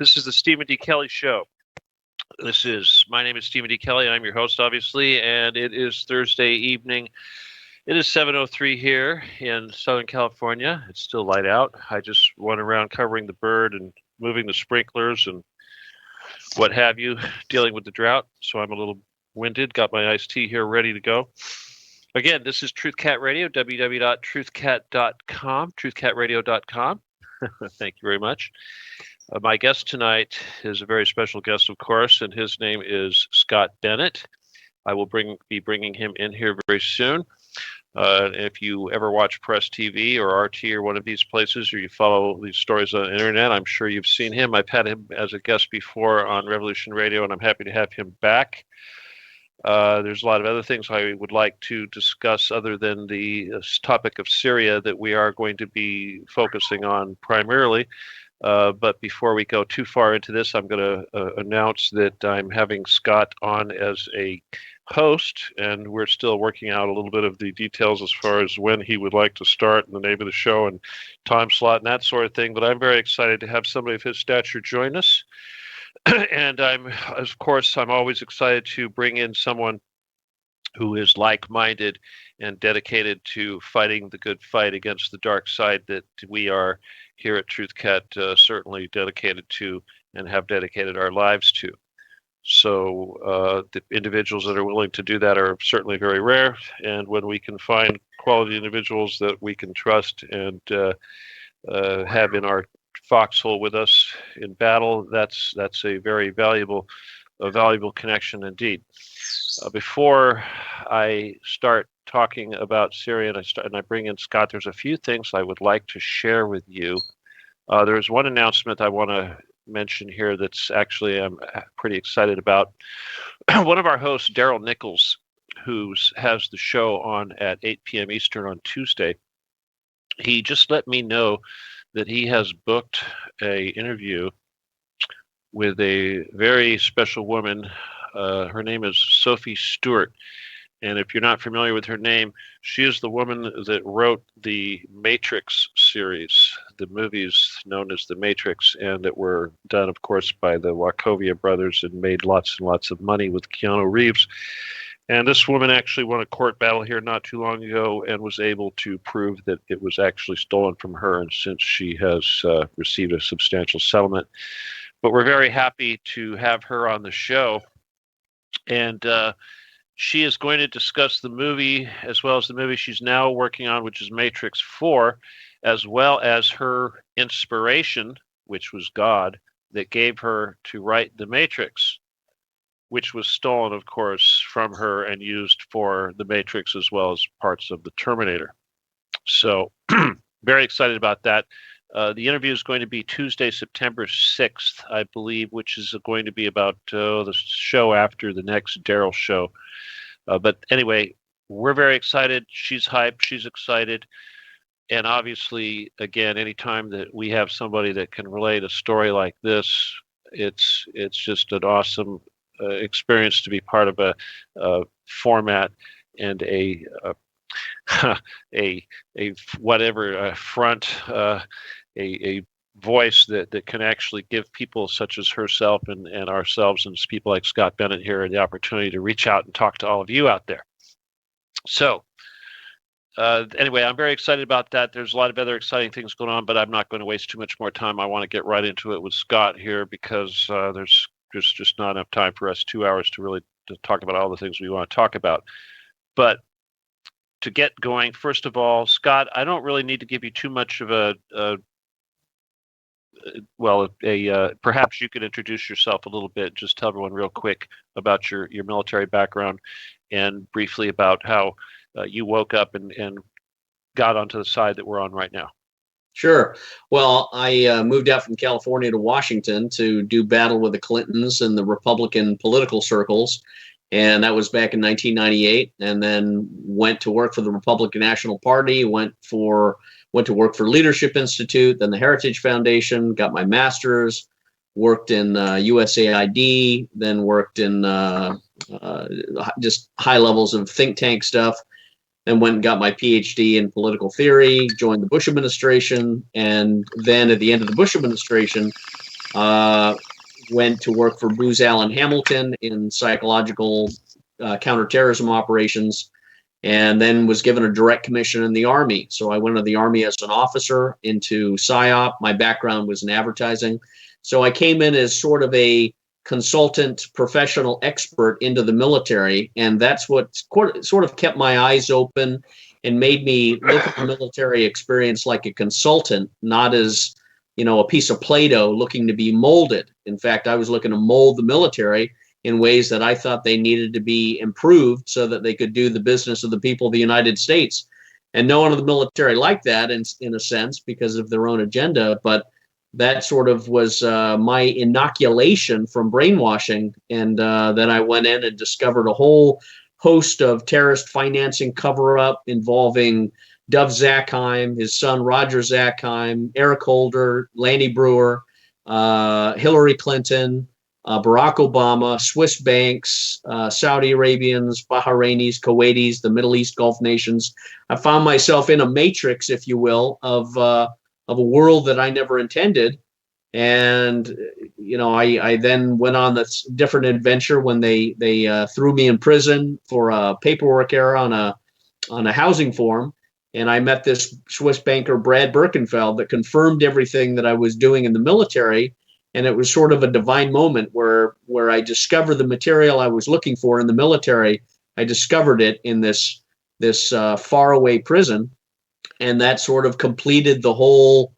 This is the Stephen D. Kelly Show. My name is Stephen D. Kelly. I'm your host, obviously, and it is Thursday evening. It is 7:03 here in Southern California. It's still light out. I just went around covering the bird and moving the sprinklers and what have you, dealing with the drought. So I'm a little winded. Got my iced tea here ready to go. Again, this is Truth Cat Radio, www.truthcat.com, truthcatradio.com. Thank you very much. My guest tonight is a very special guest, of course, and his name is Scott Bennett. I will be bringing him in here very soon. If you ever watch Press TV or RT or one of these places, or you follow these stories on the internet, I'm sure you've seen him. I've had him as a guest before on Revolution Radio, and I'm happy to have him back. There's a lot of other things I would like to discuss other than the topic of Syria that we are going to be focusing on primarily. But before we go too far into this, I'm going to announce that I'm having Scott on as a host, and we're still working out a little bit of the details as far as when he would like to start and the name of the show and time slot and that sort of thing. But I'm very excited to have somebody of his stature join us. And I'm always excited to bring in someone who is like-minded and dedicated to fighting the good fight against the dark side that we are here at Truth Cat certainly dedicated to and have dedicated our lives to. So the individuals that are willing to do that are certainly very rare, and when we can find quality individuals that we can trust and have in our foxhole with us in battle, that's a very valuable connection indeed. Before I start talking about Syria and I bring in Scott, there's a few things I would like to share with you. There's one announcement I want to mention here that's actually I'm pretty excited about. One of our hosts, Daryl Nichols, who has the show on at 8 p.m. Eastern on Tuesday, he just let me know that he has booked a interview with a very special woman. Her name is Sophie Stewart. And if you're not familiar with her name, she is the woman that wrote the Matrix series, the movies known as the Matrix, and that were done, of course, by the Wachowicz brothers and made lots and lots of money with Keanu Reeves. And this woman actually won a court battle here not too long ago and was able to prove that it was actually stolen from her, and since she has received a substantial settlement. But we're very happy to have her on the show. And she is going to discuss the movie as well as the movie she's now working on, which is Matrix 4, as well as her inspiration, which was God, that gave her to write The Matrix, which was stolen, of course, from her and used for The Matrix as well as parts of the Terminator. So very excited about that. The interview is going to be Tuesday, September 6th, I believe, which is going to be about the show after the next Daryl show. But anyway, we're very excited. She's hyped. She's excited. And obviously, again, anytime that we have somebody that can relate a story like this, it's just an awesome experience to be part of a format and a voice that can actually give people such as herself and ourselves and people like Scott Bennett here the opportunity to reach out and talk to all of you out there. So anyway, I'm very excited about that. There's a lot of other exciting things going on, but I'm not going to waste too much more time. I want to get right into it with Scott here because there's just not enough time for us 2 hours to talk about all the things we want to talk about. But to get going, first of all, Scott, I don't really need to give you too much of perhaps you could introduce yourself a little bit. Just tell everyone real quick about your military background and briefly about how you woke up and got onto the side that we're on right now. Sure. Well, I moved out from California to Washington to do battle with the Clintons and the Republican political circles. And that was back in 1998, and then went to work for the Republican National Party, went to work for Leadership Institute, then the Heritage Foundation, got my master's, worked in USAID, then worked in just high levels of think tank stuff, then went and got my PhD in political theory, joined the Bush administration, and then at the end of the Bush administration, Uh, Went to work for Booz Allen Hamilton in psychological counterterrorism operations, and then was given a direct commission in the Army. So I went to the Army as an officer into PSYOP. My background was in advertising. So I came in as sort of a consultant professional expert into the military, and that's what sort of kept my eyes open and made me look at the military experience like a consultant, not as a piece of Play-Doh looking to be molded. In fact, I was looking to mold the military in ways that I thought they needed to be improved so that they could do the business of the people of the United States. And no one in the military liked that in a sense because of their own agenda. But that sort of was my inoculation from brainwashing. And then I went in and discovered a whole host of terrorist financing cover-up involving Dov Zakheim, his son Roger Zakheim, Eric Holder, Lanny Brewer, Hillary Clinton, Barack Obama, Swiss banks, Saudi Arabians, Bahrainis, Kuwaitis, the Middle East Gulf nations. I found myself in a matrix, if you will, of a world that I never intended. And I then went on this different adventure when they threw me in prison for a paperwork error on a housing form. And I met this Swiss banker, Brad Birkenfeld, that confirmed everything that I was doing in the military. And it was sort of a divine moment where I discovered the material I was looking for in the military. I discovered it in this faraway prison, and that sort of completed the whole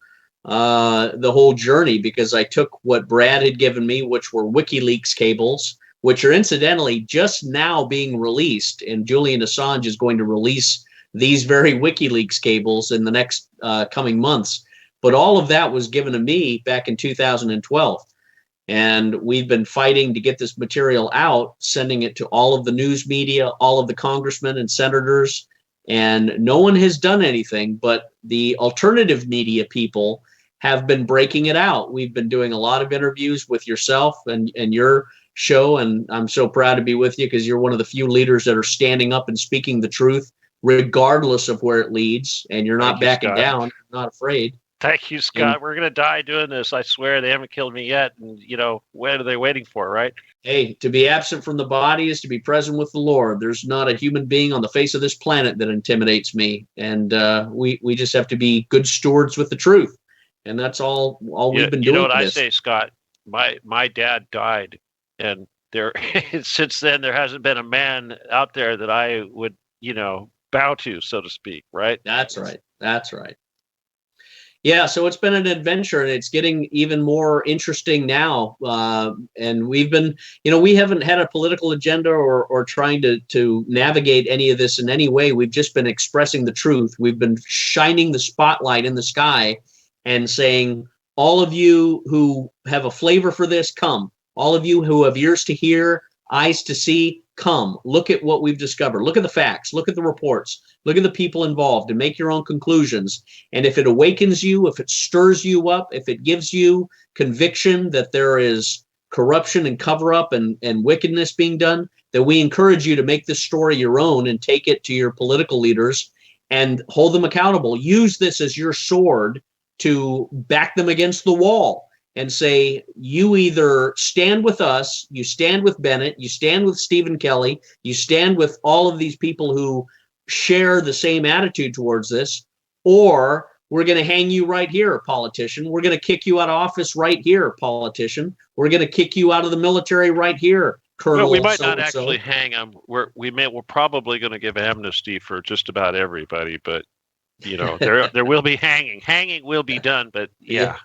journey, because I took what Brad had given me, which were WikiLeaks cables, which are incidentally just now being released, and Julian Assange is going to release these very WikiLeaks cables in the next coming months. But all of that was given to me back in 2012. And we've been fighting to get this material out, sending it to all of the news media, all of the congressmen and senators, and no one has done anything. But the alternative media people have been breaking it out. We've been doing a lot of interviews with yourself and your show, and I'm so proud to be with you because you're one of the few leaders that are standing up and speaking the truth, regardless of where it leads, and you're not backing down, not afraid. Thank you, Scott. We're going to die doing this. I swear they haven't killed me yet. And, what are they waiting for, right? Hey, to be absent from the body is to be present with the Lord. There's not a human being on the face of this planet that intimidates me. And we just have to be good stewards with the truth. And that's all we've been doing. You know what I say, Scott? My dad died. And since then, there hasn't been a man out there that I would, bow to, so to speak, right? That's right. That's right. Yeah, so it's been an adventure, and it's getting even more interesting now. And we've been, we haven't had a political agenda or trying to navigate any of this in any way. We've just been expressing the truth. We've been shining the spotlight in the sky and saying, all of you who have a flavor for this, come. All of you who have ears to hear, eyes to see, come. Look at what we've discovered. Look at the facts. Look at the reports. Look at the people involved and make your own conclusions. And if it awakens you, if it stirs you up, if it gives you conviction that there is corruption and cover-up and wickedness being done, then we encourage you to make this story your own and take it to your political leaders and hold them accountable. Use this as your sword to back them against the wall and say, you either stand with us, you stand with Bennett, you stand with Stephen Kelly, you stand with all of these people who share the same attitude towards this, or we're going to hang you right here, politician. We're going to kick you out of office right here, politician. We're going to kick you out of the military right here, Colonel. Well, we might not actually hang them. We're probably going to give amnesty for just about everybody, but there will be hanging. Hanging will be done, but yeah.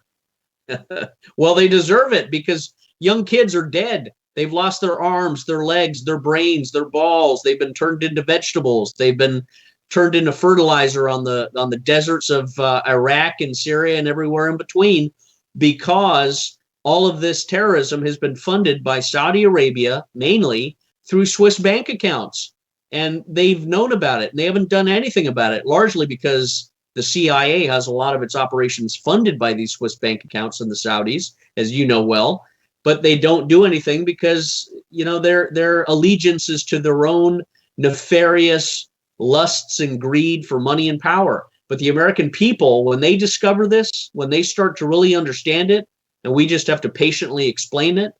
Well, they deserve it because young kids are dead. They've lost their arms, their legs, their brains, their balls. They've been turned into vegetables. They've been turned into fertilizer on the deserts of Iraq and Syria and everywhere in between, because all of this terrorism has been funded by Saudi Arabia, mainly through Swiss bank accounts. And they've known about it, and they haven't done anything about it, largely because the CIA has a lot of its operations funded by these Swiss bank accounts in the Saudis, as you know well. But they don't do anything because, their allegiance is to their own nefarious lusts and greed for money and power. But the American people, when they discover this, when they start to really understand it, and we just have to patiently explain it,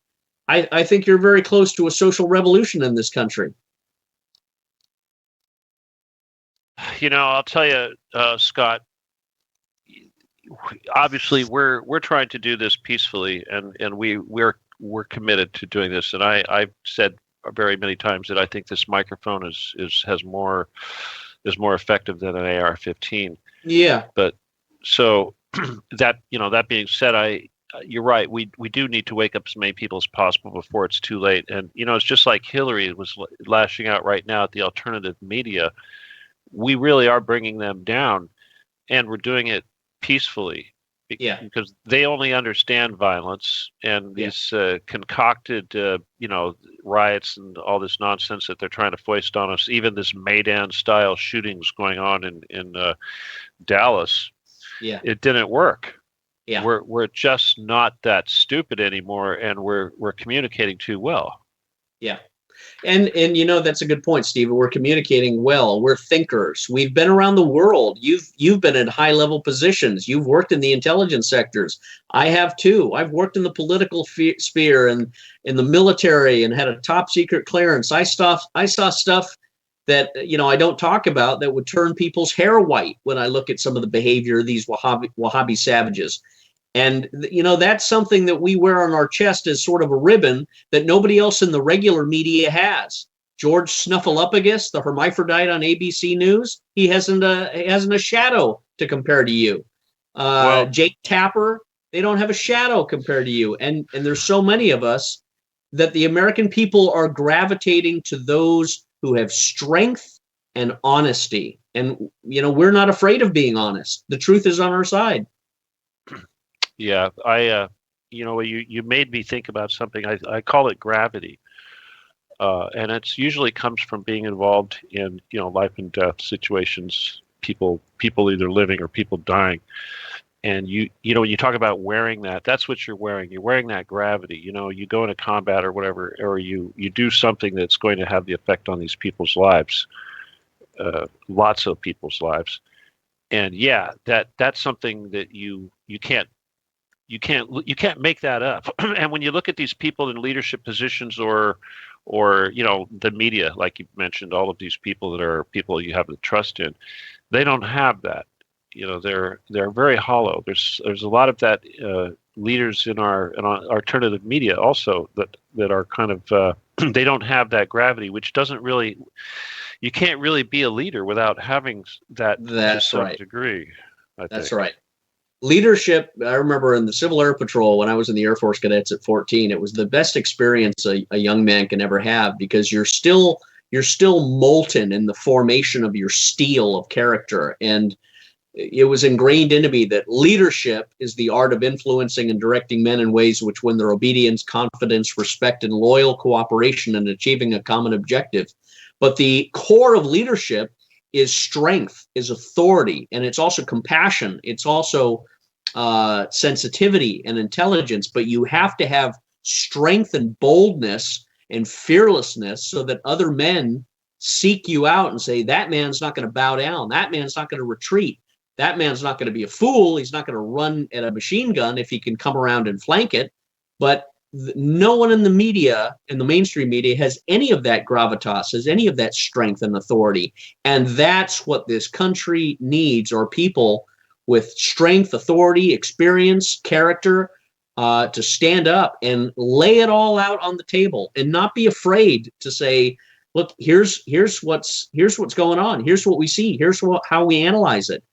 I think you're very close to a social revolution in this country. I'll tell you, Scott. Obviously, we're trying to do this peacefully, and we're committed to doing this. And I've said very many times that I think this microphone is more effective than an AR-15. Yeah. But so that being said, you're right. We do need to wake up as many people as possible before it's too late. And it's just like Hillary was lashing out right now at the alternative media. We really are bringing them down, and we're doing it peacefully. Yeah. Because they only understand violence and these concocted, riots and all this nonsense that they're trying to foist on us. Even this Maidan-style shootings going on in Dallas. Yeah. It didn't work. Yeah. We're just not that stupid anymore, and we're communicating too well. Yeah. And that's a good point, Steve. We're communicating well. We're thinkers. We've been around the world. You've been in high level positions. You've worked in the intelligence sectors. I have too. I've worked in the political sphere and in the military and had a top secret clearance. I saw stuff that I don't talk about that would turn people's hair white when I look at some of the behavior of these Wahhabi savages. And, that's something that we wear on our chest as sort of a ribbon that nobody else in the regular media has. George Snuffleupagus, the hermaphrodite on ABC News, he hasn't a shadow to compare to you. Jake Tapper, they don't have a shadow compared to you. And there's so many of us that the American people are gravitating to those who have strength and honesty. And, we're not afraid of being honest. The truth is on our side. Yeah, you made me think about something. I call it gravity, and it's usually comes from being involved in life and death situations. People either living or people dying, and when you talk about wearing that, that's what you're wearing. You're wearing that gravity. You go into combat or whatever, or you do something that's going to have the effect on these people's lives, lots of people's lives, and that's something that you can't make that up. And when you look at these people in leadership positions or the media, like you mentioned, all of these people that are people you have the trust in, they don't have that. They're very hollow. There's a lot of that leaders in our alternative media also that are kind of they don't have that gravity, which doesn't really. You can't really be a leader without having that to some degree. That's right. Leadership, I remember in the Civil Air Patrol when I was in the Air Force Cadets at 14, it was the best experience a young man can ever have because you're still molten in the formation of your steel of character. And it was ingrained into me that leadership is the art of influencing and directing men in ways which win their obedience, confidence, respect, and loyal cooperation in achieving a common objective. But the core of leadership is strength, is authority, and it's also compassion. It's also sensitivity and intelligence, but you have to have strength and boldness and fearlessness so that other men seek you out and say, that man's not going to bow down. That man's not going to retreat. That man's not going to be a fool. He's not going to run at a machine gun if he can come around and flank it. But no one in the media, in the mainstream media, has any of that gravitas, has any of that strength and authority. And that's what this country needs, are people with strength, authority, experience, character, to stand up and lay it all out on the table and not be afraid to say, look, here's what's going on. Here's what we see. Here's how we analyze it.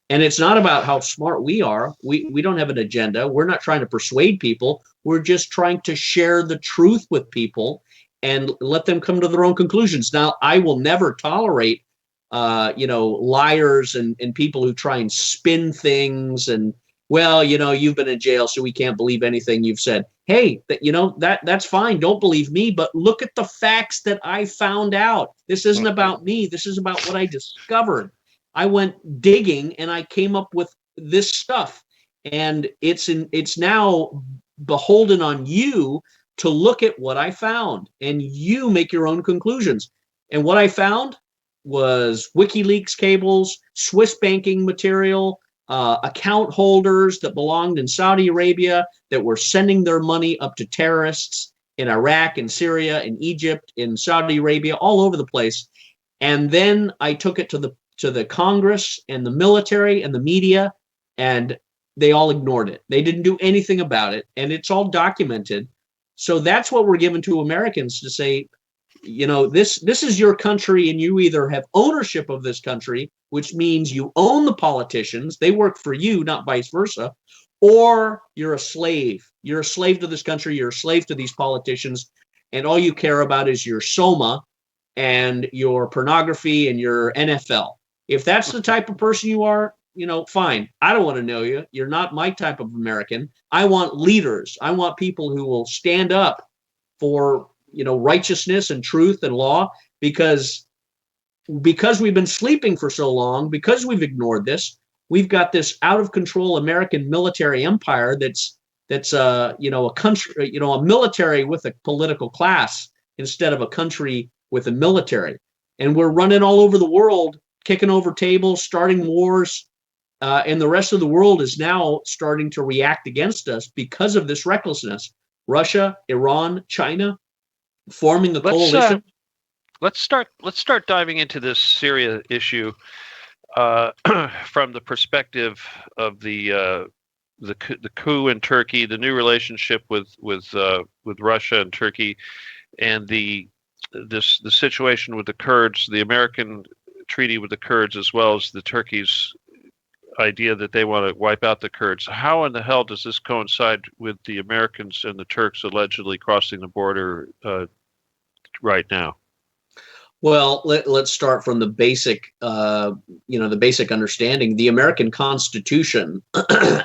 And it's not about how smart we are. We don't have an agenda. We're not trying to persuade people. We're just trying to share the truth with people and let them come to their own conclusions. Now, I will never tolerate, liars and people who try and spin things and, well, you've been in jail, so we can't believe anything you've said. Hey, that's fine. Don't believe me, but look at the facts that I found out. This isn't about me. This is about what I discovered. I went digging and I came up with this stuff, and it's now beholden on you to look at what I found, and you make your own conclusions. And what I found was WikiLeaks cables, Swiss banking material, account holders that belonged in Saudi Arabia that were sending their money up to terrorists in Iraq, in Syria, in Egypt, in Saudi Arabia, all over the place. And then I took it to the Congress and the military and the media, and they all ignored it. They didn't do anything about it, and it's all documented. So that's what we're given to Americans to say, this is your country, and you either have ownership of this country, which means you own the politicians, they work for you, not vice versa, or you're a slave. You're a slave to this country, you're a slave to these politicians, and all you care about is your soma and your pornography and your NFL. If that's the type of person you are, fine. I don't want to know you. You're not my type of American. I want leaders. I want people who will stand up for, righteousness and truth and law, because we've been sleeping for so long, because we've ignored this, we've got this out of control American military empire that's a country, a military with a political class instead of a country with a military. And we're running all over the world, kicking over tables, starting wars, and the rest of the world is now starting to react against us because of this recklessness. Russia, Iran, China, forming a coalition. Let's start diving into this Syria issue from the perspective of the coup in Turkey, the new relationship with Russia and Turkey, and the situation with the Kurds, the American treaty with the Kurds, as well as the Turkey's idea that they want to wipe out the Kurds. How in the hell does this coincide with the Americans and the Turks allegedly crossing the border right now? Well, let's start from the basic, the basic understanding. The American Constitution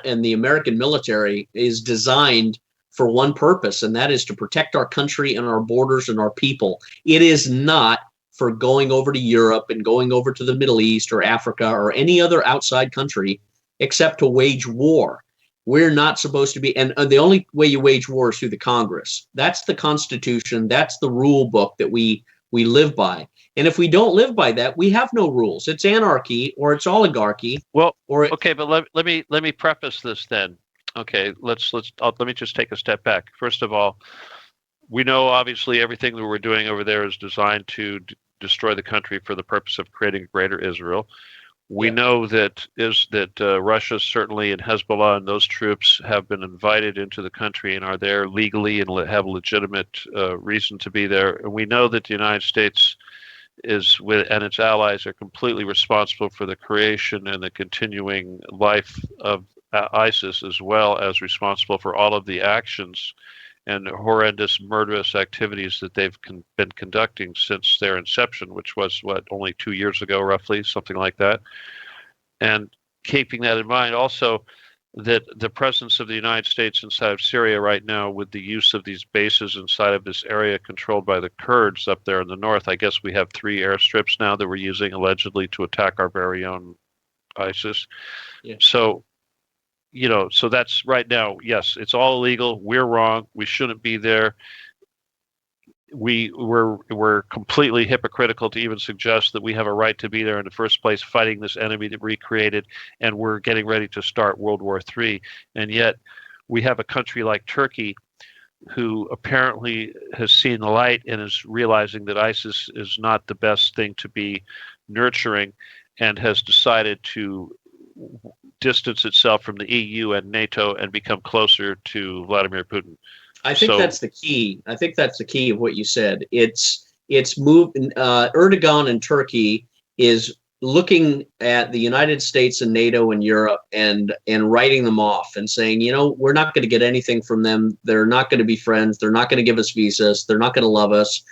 and the American military is designed for one purpose, and that is to protect our country and our borders and our people. It is not for going over to Europe and going over to the Middle East or Africa or any other outside country except to wage war. We're not supposed to be, and the only way you wage war is through the Congress. That's the Constitution. That's the rule book that we live by. And if we don't live by that, we have no rules. It's anarchy or it's oligarchy. Well, okay, but let me preface this then. Okay, let me just take a step back. First of all, we know obviously everything that we're doing over there is designed to destroy the country for the purpose of creating a greater Israel. We know that Russia certainly, and Hezbollah and those troops have been invited into the country and are there legally and have legitimate reason to be there. And we know that the United States and its allies are completely responsible for the creation and the continuing life of ISIS, as well as responsible for all of the actions and horrendous murderous activities that they've been conducting since their inception, which was, only 2 years ago, roughly, something like that. And keeping that in mind, also, that the presence of the United States inside of Syria right now, with the use of these bases inside of this area controlled by the Kurds up there in the north, I guess we have 3 airstrips now that we're using allegedly to attack our very own ISIS. Yeah. So that's right now, yes, it's all illegal. We're wrong. We shouldn't be there. We're completely hypocritical to even suggest that we have a right to be there in the first place, fighting this enemy that we created, and we're getting ready to start World War III. And yet we have a country like Turkey who apparently has seen the light and is realizing that ISIS is not the best thing to be nurturing, and has decided to distance itself from the EU and NATO and become closer to Vladimir Putin. I think that's the key. I think that's the key of what you said. It's moved. Erdogan in Turkey is looking at the United States and NATO and Europe and writing them off and saying, we're not going to get anything from them. They're not going to be friends. They're not going to give us visas. They're not going to love us.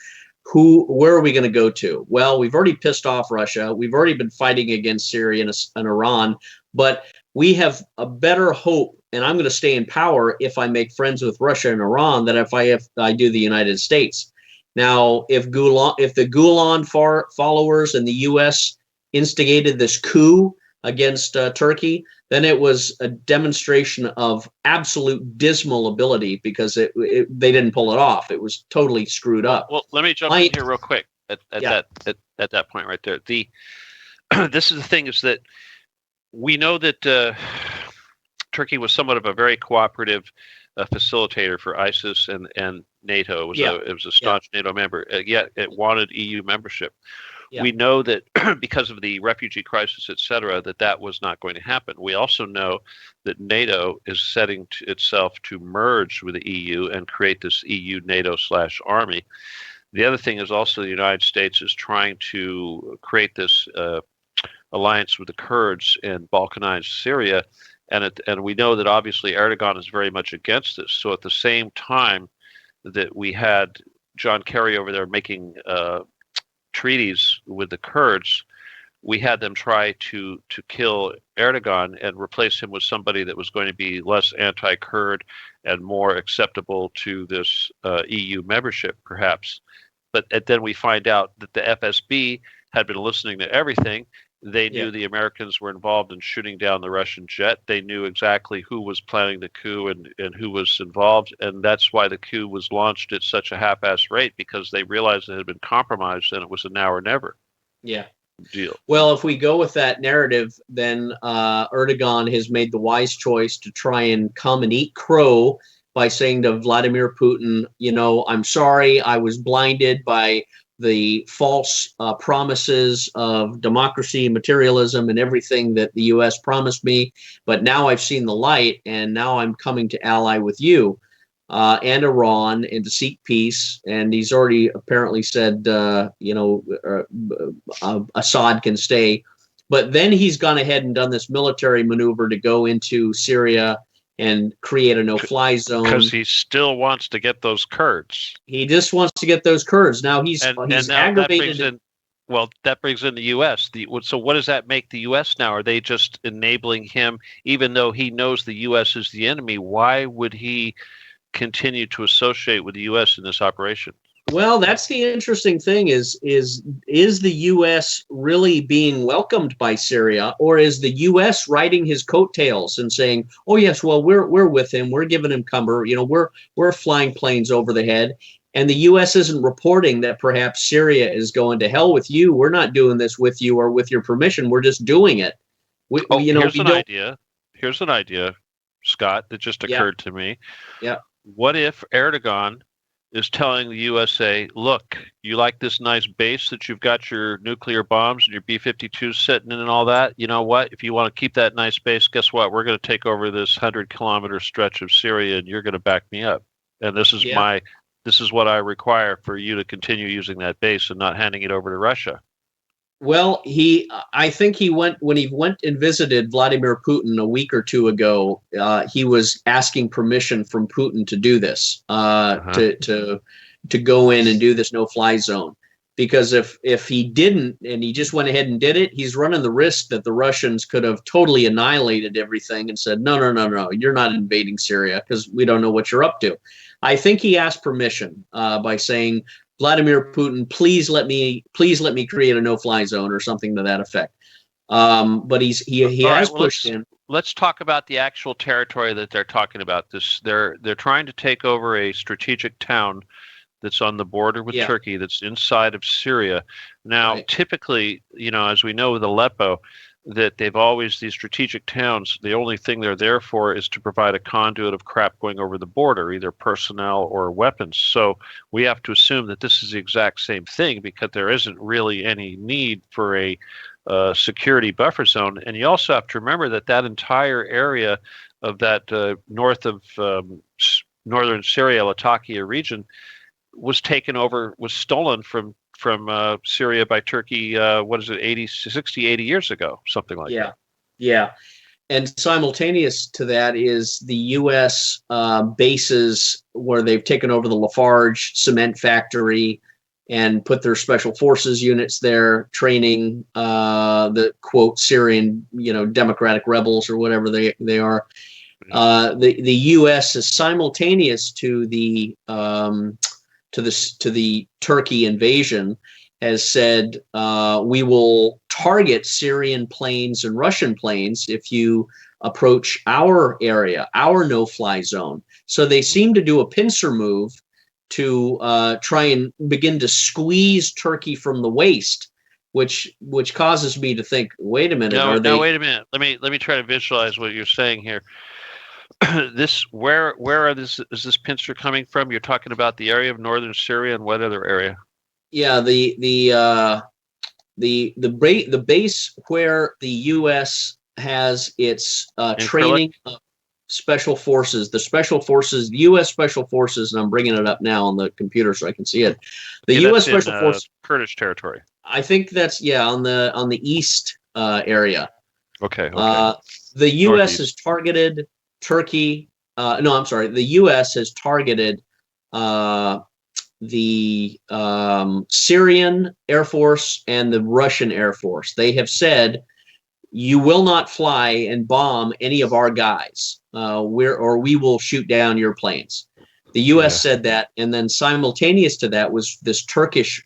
Where are we going to go to? Well, we've already pissed off Russia. We've already been fighting against Syria and Iran, but we have a better hope, and I'm going to stay in power if I make friends with Russia and Iran than if I do the United States. Now, if the Gulen followers and the U.S. instigated this coup against Turkey, then it was a demonstration of absolute dismal ability, because they didn't pull it off. It was totally screwed up. Well, let me jump in here real quick at that point right there. This is the thing, is that we know that Turkey was somewhat of a very cooperative facilitator for ISIS and NATO. It was a staunch NATO member, yet it wanted EU membership. We know that because of the refugee crisis, et cetera, that was not going to happen. We also know that NATO is setting itself to merge with the EU and create this EU NATO/army. The other thing is also the United States is trying to create this alliance with the Kurds in balkanized Syria. And we know that obviously Erdogan is very much against this. So at the same time that we had John Kerry over there making treaties with the Kurds, we had them try to kill Erdogan and replace him with somebody that was going to be less anti-Kurd and more acceptable to this EU membership, perhaps. But then we find out that the FSB had been listening to everything. They knew the Americans were involved in shooting down the Russian jet. They knew exactly who was planning the coup and who was involved. And that's why the coup was launched at such a half-assed rate, because they realized it had been compromised and it was a now or never deal. Well, if we go with that narrative, then Erdogan has made the wise choice to try and come and eat crow by saying to Vladimir Putin, I'm sorry, I was blinded by the false promises of democracy, materialism, and everything that the U.S. promised me. But now I've seen the light, and now I'm coming to ally with you and Iran and to seek peace. And he's already apparently said, Assad can stay. But then he's gone ahead and done this military maneuver to go into Syria and create a no-fly zone. Because he still wants to get those Kurds. He just wants to get those Kurds. Now he's aggravated. That brings in the U.S. So what does that make the U.S. now? Are they just enabling him, even though he knows the U.S. is the enemy? Why would he continue to associate with the U.S. in this operation? Well, that's the interesting thing is the U.S. really being welcomed by Syria, or is the U.S. riding his coattails and saying, oh, yes, well, we're with him. We're giving him cover. We're flying planes over the head. And the U.S. isn't reporting that perhaps Syria is going to hell with you. We're not doing this with you or with your permission. We're just doing it. Here's an idea, Scott, that just occurred to me. Yeah. What if Erdogan is telling the USA, look, you like this nice base that you've got your nuclear bombs and your B-52s sitting in and all that? You know what? If you want to keep that nice base, guess what? We're going to take over this 100-kilometer stretch of Syria, and you're going to back me up. And this is what I require for you to continue using that base and not handing it over to Russia. Well, I think when he went and visited Vladimir Putin a week or two ago, he was asking permission from Putin to do this, to go in and do this no-fly zone. Because if he didn't and he just went ahead and did it, he's running the risk that the Russians could have totally annihilated everything and said, no, you're not invading Syria because we don't know what you're up to. I think he asked permission by saying, Vladimir Putin, please let me create a no-fly zone or something to that effect. But he has pushed in. Let's talk about the actual territory that they're talking about. They're trying to take over a strategic town that's on the border with Turkey, that's inside of Syria. Now, typically, as we know with Aleppo, that these strategic towns, the only thing they're there for is to provide a conduit of crap going over the border, either personnel or weapons. So we have to assume that this is the exact same thing, because there isn't really any need for a security buffer zone. And you also have to remember that entire area of that north of northern Syria, Latakia region, was stolen from Syria by Turkey, 60, 80 years ago, something like that. Yeah. And simultaneous to that is the U.S. Bases where they've taken over the Lafarge cement factory and put their special forces units there, training the, quote, Syrian, democratic rebels or whatever they are. The U.S. is simultaneous to the Turkey invasion, has said we will target Syrian planes and Russian planes if you approach our area, our no-fly zone. So they seem to do a pincer move to try and begin to squeeze Turkey from the waist, which causes me to think, wait a minute, No, are no, they? wait a minute. Let me try to visualize what you're saying here. This where are this is this pincer coming from? You're talking about the area of northern Syria and what other area? Yeah, the base where the U.S. has its In Krillik? training of special forces, the special forces, U.S. special forces, and I'm bringing it up now on the computer so I can see it. The Okay, U.S. that's in special force, Kurdish territory. I think that's on the east area. Okay, okay. Uh, the U.S. has Northeast. targeted Turkey. No, I'm sorry. The U.S. has targeted uh, the Syrian Air Force and the Russian Air Force. They have said you will not fly and bomb any of our guys. We will shoot down your planes. The U.S. Yeah. said that, and then simultaneous to that was this Turkish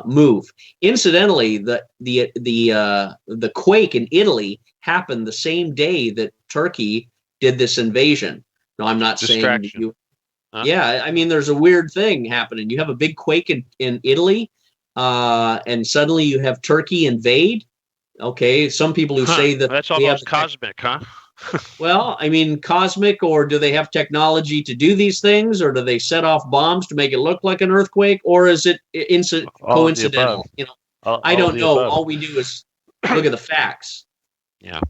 move. Incidentally, the quake in Italy happened the same day that Turkey did this invasion. No, I'm not saying Distraction. you. Huh? Yeah, I mean, there's a weird thing happening. You have a big quake in Italy, and suddenly you have Turkey invade. Okay, some people who Huh. say that That's we have almost the tech. cosmic, huh? Well, I mean, cosmic, or do they have technology to do these things, or do they set off bombs to make it look like an earthquake, or is it All of the above. coincidental? You know, I All of don't the know. above. All we do is look at the facts. Yeah.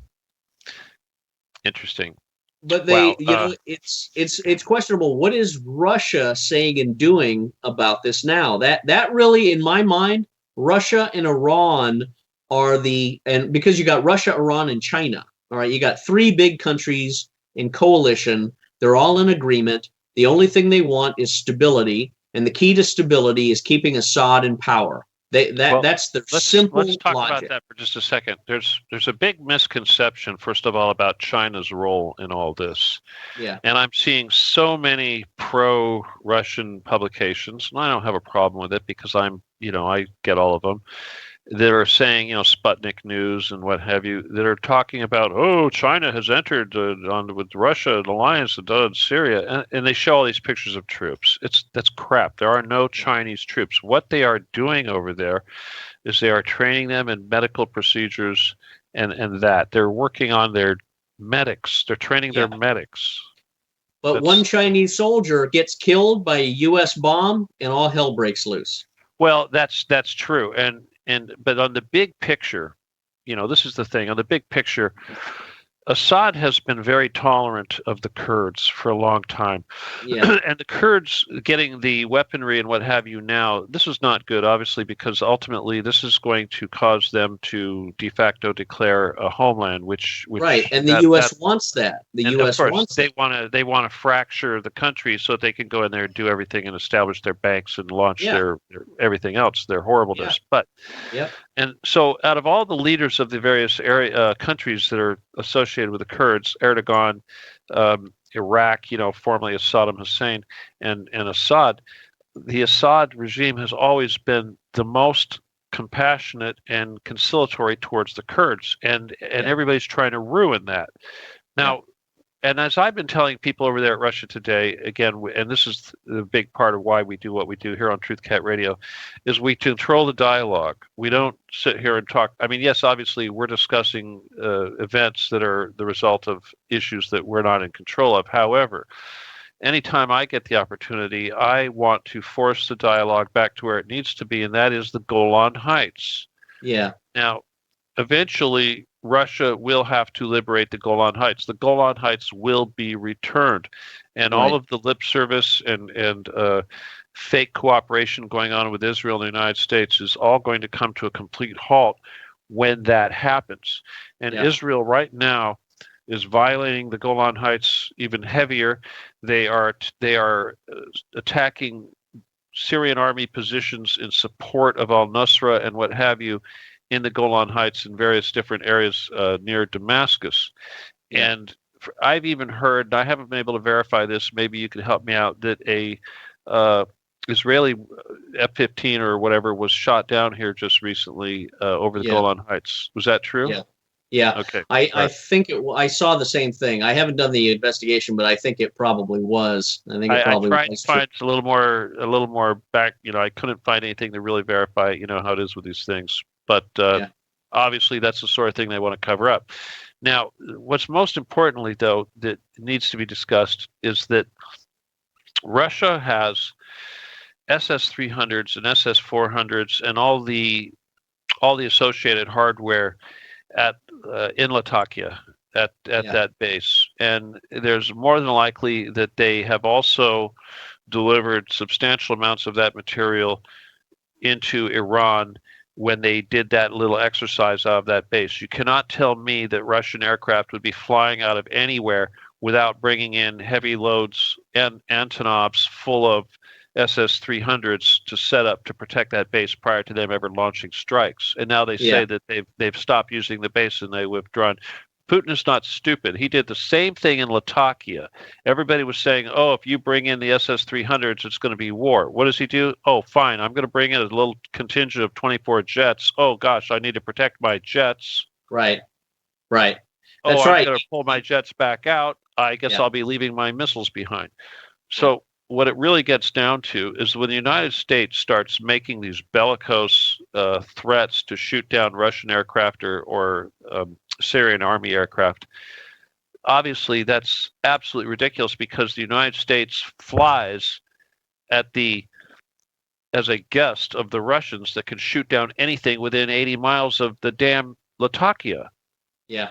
Interesting. But Wow. it's questionable. What is Russia saying and doing about this now? That really, in my mind, Russia and Iran are and because you got Russia, Iran, and China. All right, you got three big countries in coalition. They're all in agreement. The only thing they want is stability, and the key to stability is keeping Assad in power. Well, That's the let's simple talk about logic. that for just a second. There's a big misconception, first of all, about China's role in all this. Yeah, And I'm seeing so many pro-Russian publications, and I don't have a problem with it because I get all of them, that are saying, Sputnik News and what have you, that are talking about, oh, China has entered with Russia an alliance in Syria, and they show all these pictures of troops. That's crap. There are no Chinese troops. What they are doing over there is they are training them in medical procedures and that they're working on their medics. They're training their yeah. medics. But one That's Chinese soldier gets killed by a U.S. bomb, and all hell breaks loose. Well, that's true. And but on the big picture, this is the thing. On the big picture, Assad has been very tolerant of the Kurds for a long time. Yeah, And the Kurds getting the weaponry and what have you now, this is not good, obviously, because ultimately this is going to cause them to de facto declare a homeland, which right. And the that U.S. wants that. The and of U.S. course wants that. they want to fracture the country so that they can go in there and do everything and establish their banks and launch Yeah, their everything else, their yeah, horribleness. But yep, and so, out of all the leaders of the various countries that are associated with the Kurds, Erdogan, Iraq, formerly as Saddam Hussein, and Assad, the Assad regime has always been the most compassionate and conciliatory towards the Kurds, and yeah, everybody's trying to ruin that. yeah, Now, and as I've been telling people over there at Russia Today, again, and this is the big part of why we do what we do here on Truth Cat Radio, is we control the dialogue. We don't sit here and talk. I mean, yes, obviously, we're discussing events that are the result of issues that we're not in control of. However, anytime I get the opportunity, I want to force the dialogue back to where it needs to be, and that is the Golan Heights. yeah, Now, eventually Russia will have to liberate the Golan Heights. The Golan Heights will be returned, and all right. of the lip service and fake cooperation going on with Israel and the United States is all going to come to a complete halt when that happens. And Yeah, Israel right now is violating the Golan Heights even heavier. They are attacking Syrian army positions in support of al-Nusra and what have you in the Golan Heights and various different areas near Damascus. yeah. And I've even heard, and I haven't been able to verify this, maybe you can help me out, that a Israeli F-15 or whatever was shot down here just recently over the Yeah, Golan Heights. Was that true? yeah, yeah. Okay. I Right. think I saw the same thing. I haven't done the investigation, but I think it probably was. I think it I probably tried to was true. find a little more back. I couldn't find anything to really verify. You know how it is with these things. But Yeah. obviously, that's the sort of thing they want to cover up. Now, what's most importantly, though, that needs to be discussed is that Russia has SS-300s and SS-400s and all the associated hardware at in Latakia at Yeah. that base, and there's more than likely that they have also delivered substantial amounts of that material into Iran when they did that little exercise out of that base. You cannot tell me that Russian aircraft would be flying out of anywhere without bringing in heavy loads and Antonovs full of SS-300s to set up to protect that base prior to them ever launching strikes. And now they say Yeah. that they've stopped using the base and they withdrawn. Putin is not stupid. He did the same thing in Latakia. Everybody was saying, oh, if you bring in the SS-300s, it's going to be war. What does he do? Oh, fine. I'm going to bring in a little contingent of 24 jets. Oh, gosh, I need to protect my jets. Right. Right. Oh, That's I'm right. going to pull my jets back out. I guess Yeah. I'll be leaving my missiles behind. So what it really gets down to is when the United States starts making these bellicose threats to shoot down Russian aircraft or Syrian army aircraft, obviously that's absolutely ridiculous because the United States flies at the as a guest of the Russians that can shoot down anything within 80 miles of the damn Latakia. Yeah.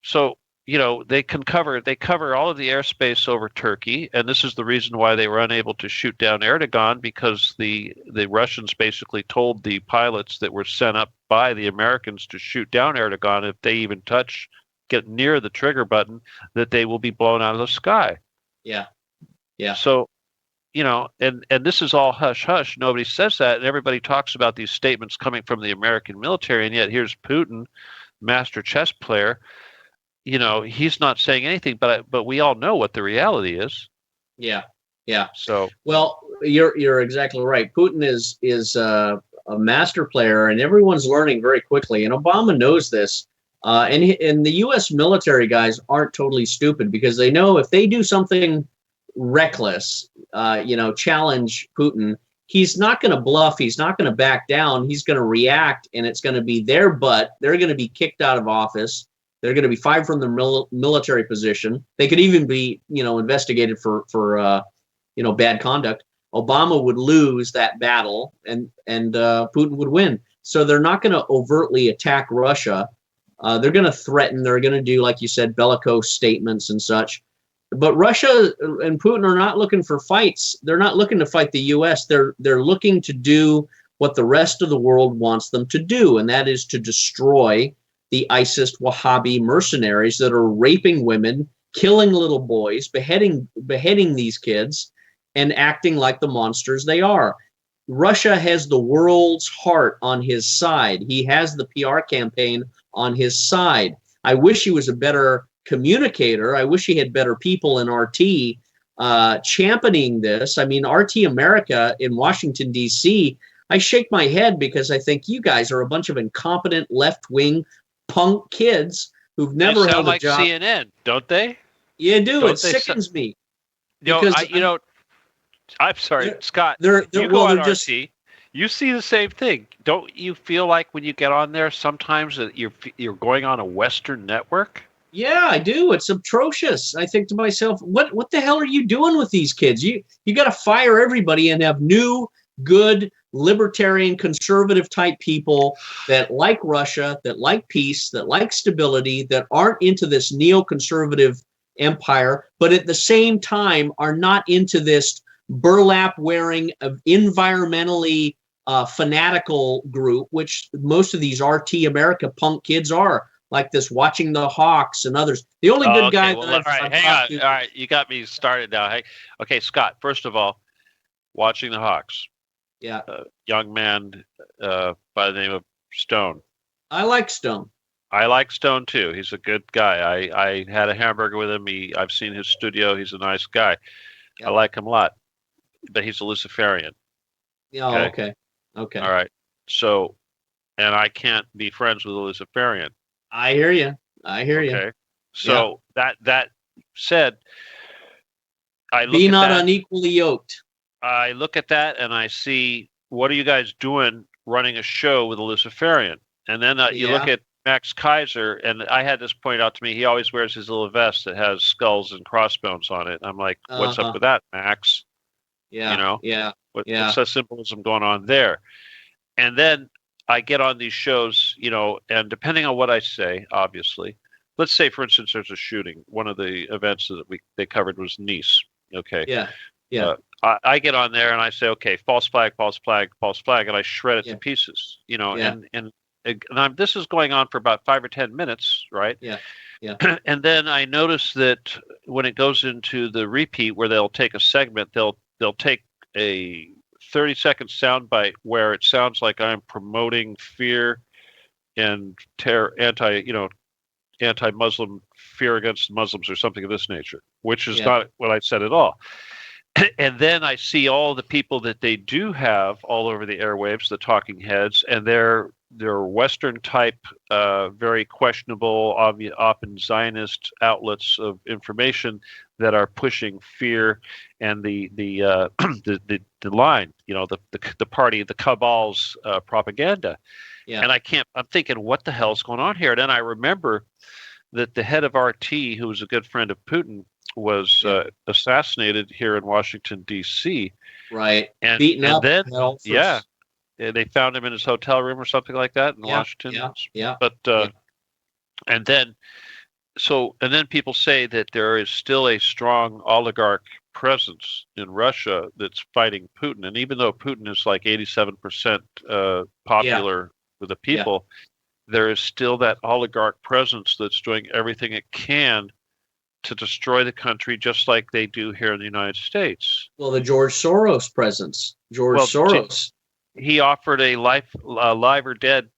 So, they cover all of the airspace over Turkey, and this is the reason why they were unable to shoot down Erdogan, because the Russians basically told the pilots that were sent up by the Americans to shoot down Erdogan if they even get near the trigger button, that they will be blown out of the sky. Yeah. Yeah. So, and this is all hush hush. Nobody says that, and everybody talks about these statements coming from the American military, and yet here's Putin, master chess player. He's not saying anything, but we all know what the reality is. Yeah. Yeah. So, well, you're exactly right. Putin is a master player, and everyone's learning very quickly. And Obama knows this. And the U.S. military guys aren't totally stupid, because they know if they do something reckless, challenge Putin, he's not going to bluff. He's not going to back down. He's going to react, and it's going to be their butt. They're going to be kicked out of office. They're going to be fired from their military position. They could even be, investigated for bad conduct. Obama would lose that battle, and Putin would win. So they're not going to overtly attack Russia. They're going to threaten. They're going to do, like you said, bellicose statements and such. But Russia and Putin are not looking for fights. They're not looking to fight the U.S. They're looking to do what the rest of the world wants them to do, and that is to destroy the ISIS Wahhabi mercenaries that are raping women, killing little boys, beheading these kids, and acting like the monsters they are. Russia has the world's heart on his side. He has the PR campaign on his side. I wish he was a better communicator. I wish he had better people in RT championing this. I mean, RT America in Washington, D.C., I shake my head because I think you guys are a bunch of incompetent left-wing punk kids who've never held a job. They sound like CNN, don't they? Yeah, do. It sickens me. I'm sorry, Scott. You go on RT. You see the same thing. Don't you feel like when you get on there sometimes that you're going on a Western network? Yeah, I do. It's atrocious. I think to myself, what the hell are you doing with these kids? You got to fire everybody and have new, good, libertarian, conservative type people that like Russia, that like peace, that like stability, that aren't into this neoconservative empire, but at the same time are not into this burlap wearing of environmentally fanatical group, which most of these RT America punk kids are, like this Watching the Hawks and others. The only good guy all right, you got me started now. Hey, okay, Scott, first of all, Watching the Hawks. Yeah. Young man by the name of Stone. I like Stone. I like Stone too. He's a good guy. I had a hamburger with him. I've seen his studio. He's a nice guy. Yep. I like him a lot. But he's a Luciferian. Oh, okay. Okay. All right. So, and I can't be friends with a Luciferian. I hear you. Okay. So that said, be not unequally yoked. I look at that and I see, what are you guys doing running a show with a Luciferian? And then you look at Max Kaiser, and I had this pointed out to me. He always wears his little vest that has skulls and crossbones on it. I'm like, what's up with that, Max? Yeah. What's the symbolism going on there? And then I get on these shows, and depending on what I say, obviously, let's say, for instance, there's a shooting. One of the events that they covered was Nice. Okay. Yeah. I get on there and I say, okay, false flag, false flag, false flag, and I shred it to pieces. And this is going on for about 5 or 10 minutes, right? Yeah. And then I notice that when it goes into the repeat, where they'll take a segment, they'll take a 30-second soundbite where it sounds like I'm promoting fear and anti-Muslim fear against Muslims or something of this nature, which is not what I said at all. And then I see all the people that they do have all over the airwaves, the talking heads, and they're Western type, very questionable, often Zionist outlets of information that are pushing fear and the line, the party, the cabal's propaganda. Yeah. And I'm thinking, what the hell's going on here? And then I remember that the head of RT, who was a good friend of Putin, was assassinated here in Washington, D.C. Right. And beaten up. Then, they found him in his hotel room or something like that in Washington. Yeah. But and then people say that there is still a strong oligarch presence in Russia that's fighting Putin. And even though Putin is like 87% popular with the people, there is still that oligarch presence that's doing everything it can to destroy the country, just like they do here in the United States. Well, the George Soros presence. Soros. He offered a live or dead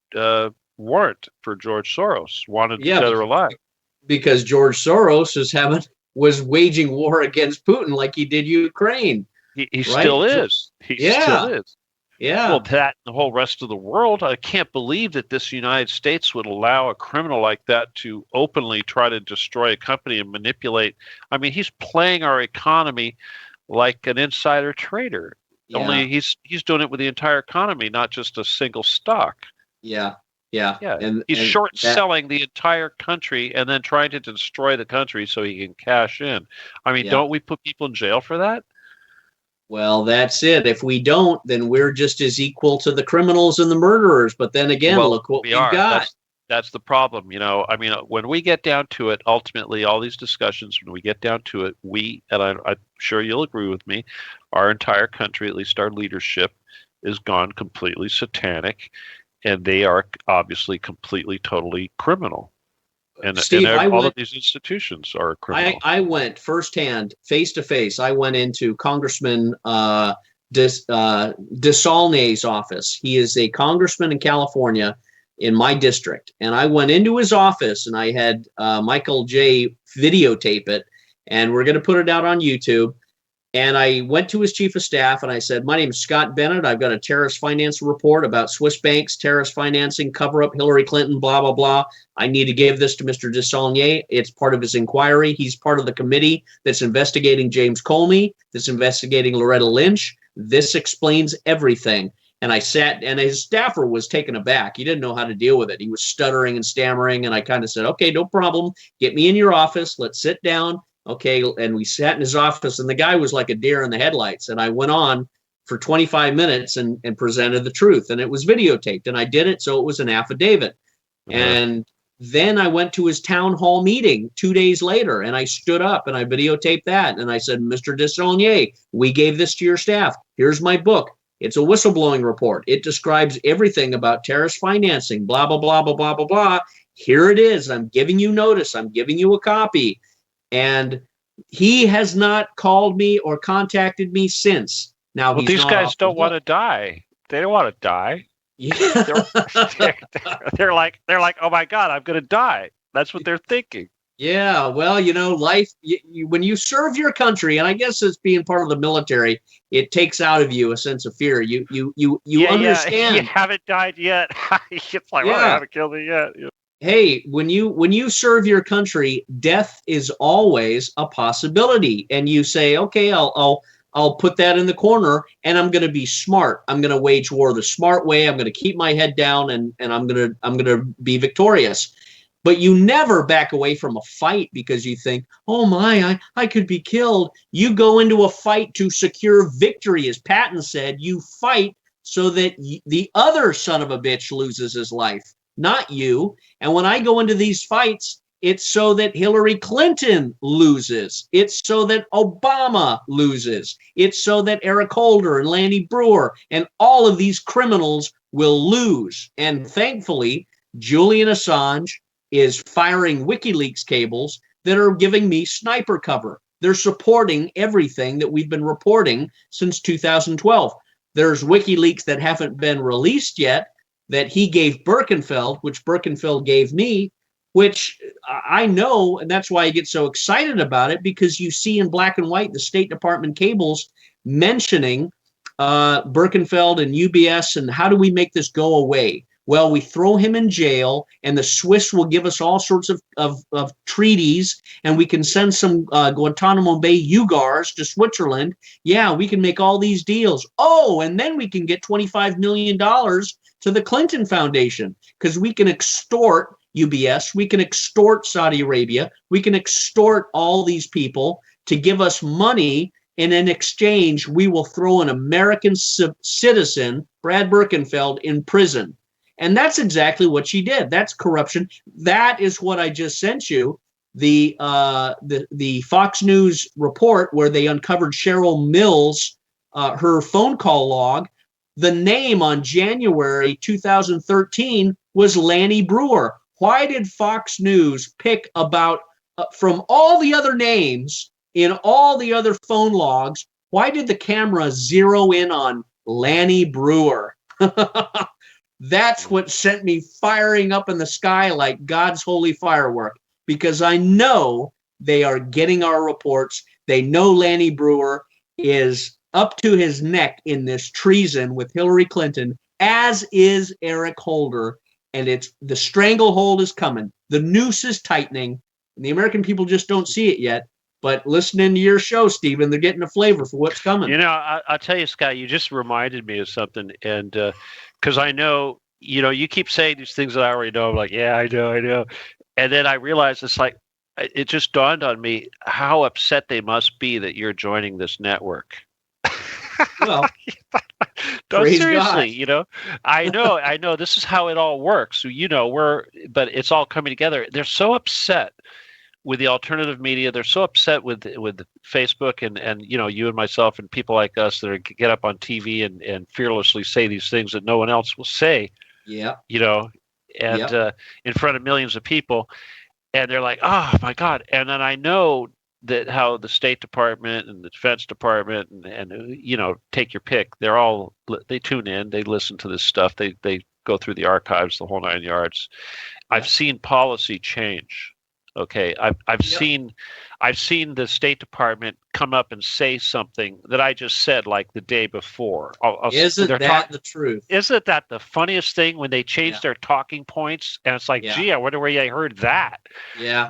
warrant for George Soros. Wanted dead or alive. Because George Soros was waging war against Putin like he did Ukraine. He still is. He still is. Yeah. Well, that and the whole rest of the world, I can't believe that this United States would allow a criminal like that to openly try to destroy a company and manipulate. I mean, he's playing our economy like an insider trader. Yeah. Only he's doing it with the entire economy, not just a single stock. Yeah. And he's short selling the entire country and then trying to destroy the country so he can cash in. I mean, don't we put people in jail for that? Well, that's it. If we don't, then we're just as equal to the criminals and the murderers. But then again, look what we've got. That's the problem. I mean, when we get down to it, ultimately, all these discussions, when we get down to it, and I'm sure you'll agree with me, our entire country, at least our leadership, is gone completely satanic, and they are obviously completely, totally criminal. And, Steve, all of these institutions are criminal. I went firsthand, face to face. I went into Congressman DeSaulniers' office. He is a congressman in California in my district. And I went into his office and I had Michael J. videotape it. And we're going to put it out on YouTube. And I went to his chief of staff and I said, my name is Scott Bennett. I've got a terrorist finance report about Swiss banks, terrorist financing, cover up Hillary Clinton, blah, blah, blah. I need to give this to Mr. DeSaulniers. It's part of his inquiry. He's part of the committee that's investigating James Comey, that's investigating Loretta Lynch. This explains everything. And I sat, and his staffer was taken aback. He didn't know how to deal with it. He was stuttering and stammering. And I kind of said, okay, no problem. Get me in your office. Let's sit down. Okay, and we sat in his office, and the guy was like a deer in the headlights. And I went on for 25 minutes and presented the truth, and it was videotaped. And I did it, so it was an affidavit. Mm-hmm. And then I went to his town hall meeting 2 days later, and I stood up and I videotaped that. And I said, Mr. DeSaulniers, we gave this to your staff. Here's my book. It's a whistleblowing report. It describes everything about terrorist financing, blah, blah, blah, blah, blah, blah, blah. Here it is. I'm giving you notice. I'm giving you a copy. And he has not called me or contacted me since. Now, these guys don't want to die. They don't want to die. Yeah. they're like, oh my God, I'm going to die. That's what they're thinking. Yeah. Well, life, when you serve your country, and I guess it's being part of the military, it takes out of you a sense of fear. You understand. You haven't died yet. It's like, well, I haven't killed me yet. Hey, when you serve your country, death is always a possibility. And you say, okay, I'll I'll put that in the corner, and I'm going to be smart. I'm going to wage war the smart way. I'm going to keep my head down, and I'm going to be victorious. But you never back away from a fight because you think, oh my, I could be killed. You go into a fight to secure victory. As Patton said, you fight so that the other son of a bitch loses his life, not you. And when I go into these fights, it's so that Hillary Clinton loses. It's so that Obama loses. It's so that Eric Holder and Lanny Brewer and all of these criminals will lose. And thankfully, Julian Assange is firing WikiLeaks cables that are giving me sniper cover. They're supporting everything that we've been reporting since 2012. There's WikiLeaks that haven't been released yet that he gave Birkenfeld, which Birkenfeld gave me, which I know, and that's why I get so excited about it, because you see in black and white the State Department cables mentioning Birkenfeld and UBS and how do we make this go away? Well, we throw him in jail, and the Swiss will give us all sorts of treaties, and we can send some Guantanamo Bay Uyghurs to Switzerland. Yeah, we can make all these deals. Oh, and then we can get $25 million to the Clinton Foundation because we can extort UBS, we can extort Saudi Arabia, we can extort all these people to give us money, and in exchange, we will throw an American citizen, Brad Birkenfeld, in prison. And that's exactly what she did. That's corruption. That is what I just sent you. The Fox News report where they uncovered Cheryl Mills, her phone call log. The name on January 2013 was Lanny Brewer. Why did Fox News pick about from all the other names in all the other phone logs? Why did the camera zero in on Lanny Brewer? That's what sent me firing up in the sky like God's holy firework, because I know they are getting our reports. They know Lanny Brewer is up to his neck in this treason with Hillary Clinton, as is Eric Holder, and it's the stranglehold is coming. The noose is tightening, and the American people just don't see it yet. But listening to your show, Stephen, they're getting a flavor for what's coming. You know, I'll tell you, Scott, you just reminded me of something, and because I know, you keep saying these things that I already know. I'm like, yeah, I know. And then I realized it's like, it just dawned on me how upset they must be that you're joining this network. Well, no, seriously, I know this is how it all works. But it's all coming together. They're so upset with the alternative media. They're so upset with Facebook and you and myself and people like us that get up on TV and fearlessly say these things that no one else will say. Yeah. In front of millions of people, and they're like, oh my God. And then I know that how the State Department and the Defense Department and take your pick, they tune in, they listen to this stuff, they go through the archives, the whole 9 yards. Yeah. I've seen policy change. Okay, I've seen the State Department come up and say something that I just said like the day before. Isn't that the truth? Isn't that the funniest thing when they change their talking points? And it's like, gee, I wonder where I heard that. Yeah.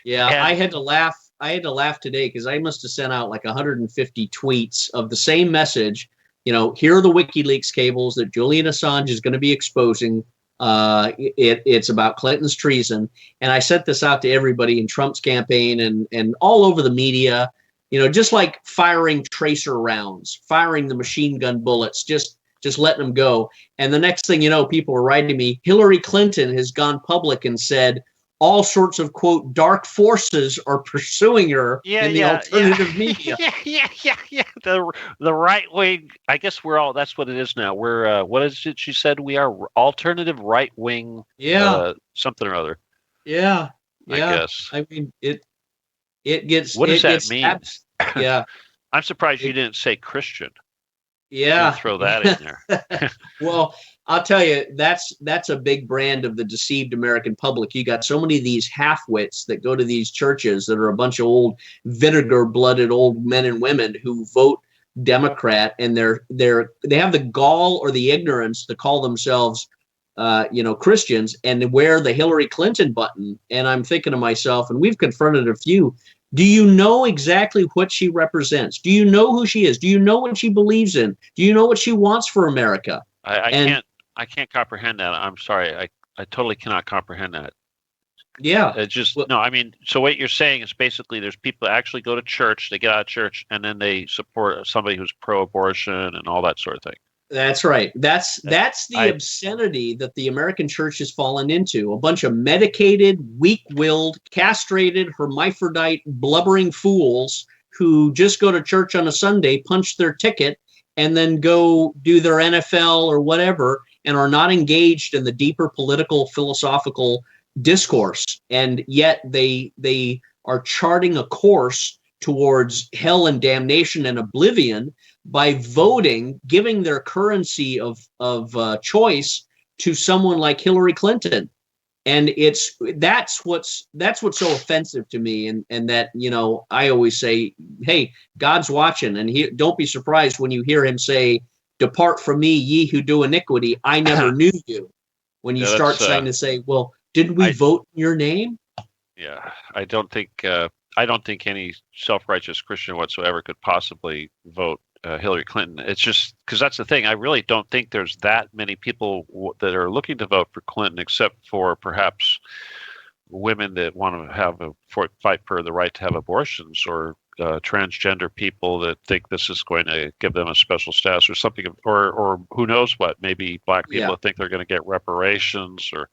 Yeah, and I had to laugh. I had to laugh today because I must have sent out like 150 tweets of the same message. Here are the WikiLeaks cables that Julian Assange is going to be exposing. It's about Clinton's treason, and I sent this out to everybody in Trump's campaign and all over the media. Just like firing tracer rounds, firing the machine gun bullets, just letting them go. And the next thing you know, people were writing me, Hillary Clinton has gone public and said all sorts of, quote, dark forces are pursuing her in the alternative media. Yeah. The right wing, I guess that's what it is now. We're, what is it she said? We are alternative right wing, something or other. Yeah. I guess. I mean, it gets. What does that mean? Yeah. I'm surprised you didn't say Christian. Yeah. Throw that in there. Well, I'll tell you, that's a big brand of the deceived American public. You got so many of these half-wits that go to these churches that are a bunch of old vinegar-blooded old men and women who vote Democrat, and they have the gall or the ignorance to call themselves Christians and wear the Hillary Clinton button. And I'm thinking to myself, and we've confronted a few Do you know exactly what she represents? Do you know who she is? Do you know what she believes in? Do you know what she wants for America? I And can't comprehend that. I'm sorry. I totally cannot comprehend that. yeah, It just well, no. I mean, so what you're saying is basically there's people that actually go to church, they get out of church, and then they support somebody who's pro-abortion and all that sort of thing. that's right. That's the I obscenity that the American church has fallen into. A bunch of medicated, weak-willed, castrated, hermaphrodite, blubbering fools who just go to church on a Sunday, punch their ticket, and then go do their NFL or whatever, and are not engaged in the deeper political, philosophical discourse. And yet they are charting a course towards hell and damnation and oblivion by voting, giving their currency of choice to someone like Hillary Clinton. And that's what's so offensive to me. And that, I always say, hey, God's watching, and don't be surprised when you hear him say, "Depart from me, ye who do iniquity, I never knew you." When you yeah, start that's trying to say, well, didn't we I vote in your name? yeah, I don't think any self-righteous Christian whatsoever could possibly vote Hillary Clinton. It's just because that's the thing. I really don't think there's that many people that are looking to vote for Clinton, except for perhaps women that want to have fight for the right to have abortions, or transgender people that think this is going to give them a special status or something, or who knows what? Maybe black people Yeah, that think they're going to get reparations, or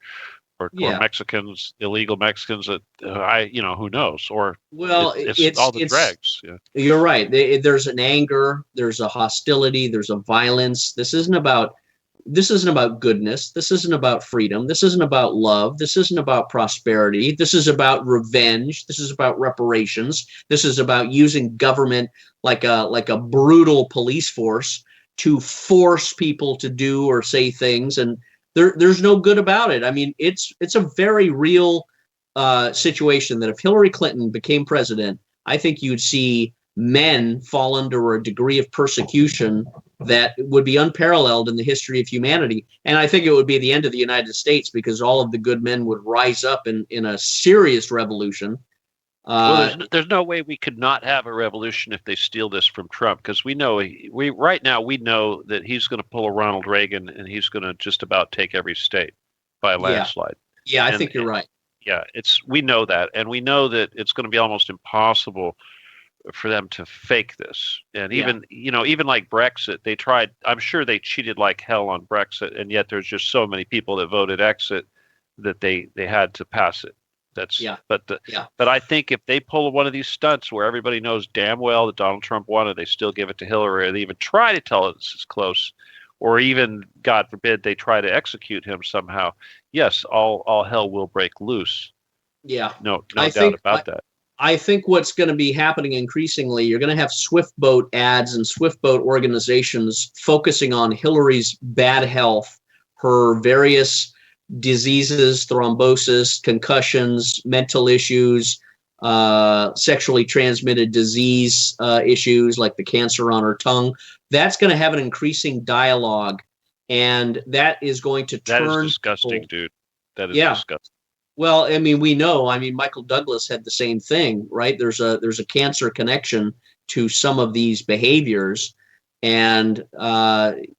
yeah. Mexicans, illegal Mexicans that who knows? Or Well, it's it's all the it's dregs. Yeah. you're right. There's an anger, there's a hostility, there's a violence. This isn't about goodness. This isn't about freedom. This isn't about love. This isn't about prosperity. This is about revenge. This is about reparations. This is about using government like a brutal police force to force people to do or say things, and there's no good about it. I mean, it's a very real situation that if Hillary Clinton became president, I think you'd see men fall under a degree of persecution that would be unparalleled in the history of humanity. And I think it would be the end of the United States, because all of the good men would rise up in a serious revolution. Well, Uh, there's no way we could not have a revolution if they steal this from Trump, because we know we right now we know that he's going to pull a Ronald Reagan and he's going to just about take every state by a yeah, landslide. yeah, I And think you're right. yeah, we know that, and we know that it's going to be almost impossible for them to fake this. And Yeah, even like Brexit, they tried. I'm sure they cheated like hell on Brexit, and yet there's just so many people that voted exit that they had to pass it. That's yeah, but yeah, but I think if they pull one of these stunts where everybody knows damn well that Donald Trump won and they still give it to Hillary, or they even try to tell us it's close, or even God forbid they try to execute him somehow, yes, all hell will break loose. yeah. No I doubt think about that. I think what's going to be happening increasingly, you're going to have swift boat ads and swift boat organizations focusing on Hillary's bad health, her various diseases, thrombosis, concussions, mental issues, sexually transmitted disease issues like the cancer on her tongue. That's going to have an increasing dialogue, and that is going to That is turn disgusting, people. dude. That is Yeah, disgusting. well, I mean, we know. I mean, Michael Douglas had the same thing, right? There's a cancer connection to some of these behaviors, and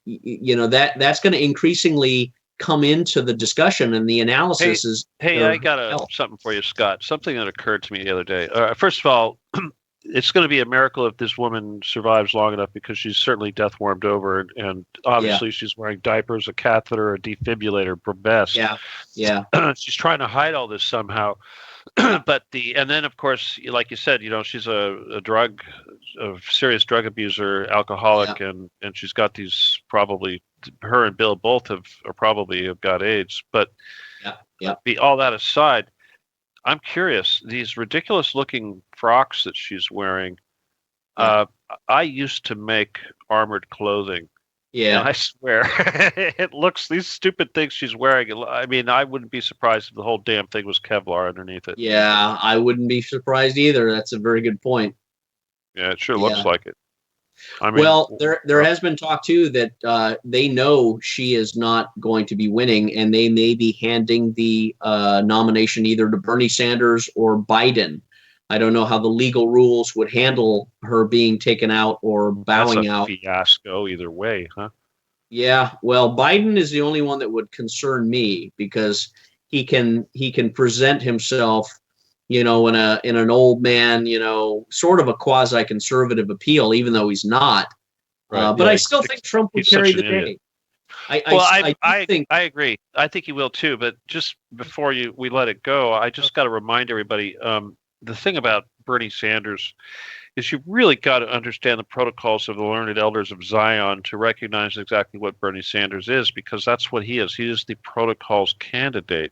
that's going to increasingly come into the discussion, and the Hey, analysis is hey, I their got health. something for you, Scott. Something that occurred to me the other day. First of all, it's going to be a miracle if this woman survives long enough, because she's certainly death warmed over, and Yeah, obviously she's wearing diapers, a catheter, a defibrillator, best. yeah, yeah, She's trying to hide all this somehow. yeah, And then of course, like you said, she's a serious drug abuser, yeah, alcoholic, and she's got these, probably her and Bill both have got AIDS. But yeah, yeah, be all that aside, I'm curious, these ridiculous looking frocks that she's wearing. yeah, Uh, I used to make armored clothing, and yeah. I swear it looks, these stupid things she's wearing. I mean, I wouldn't be surprised if the whole damn thing was Kevlar underneath it. Yeah, I wouldn't be surprised either. That's a very good point. Yeah, it sure looks Yeah. like it. I mean, Well, there has been talk too that they know she is not going to be winning, and they may be handing the nomination either to Bernie Sanders or Biden. I don't know how the legal rules would handle her being taken out or That's a bowing out. fiasco either way, huh? Yeah, well, Biden is the only one that would concern me because he can present himself, in an old man, sort of a quasi-conservative appeal, even though he's not. Right. But I Yeah. still think Trump would He's carry such an the idiot. day. I, I, Well, I do think, I agree. I think he will too. But just before we let it go, I just got to remind everybody, the thing about Bernie Sanders is you really got to understand the protocols of the learned elders of Zion to recognize exactly what Bernie Sanders is, because that's what he is. He is the protocols candidate,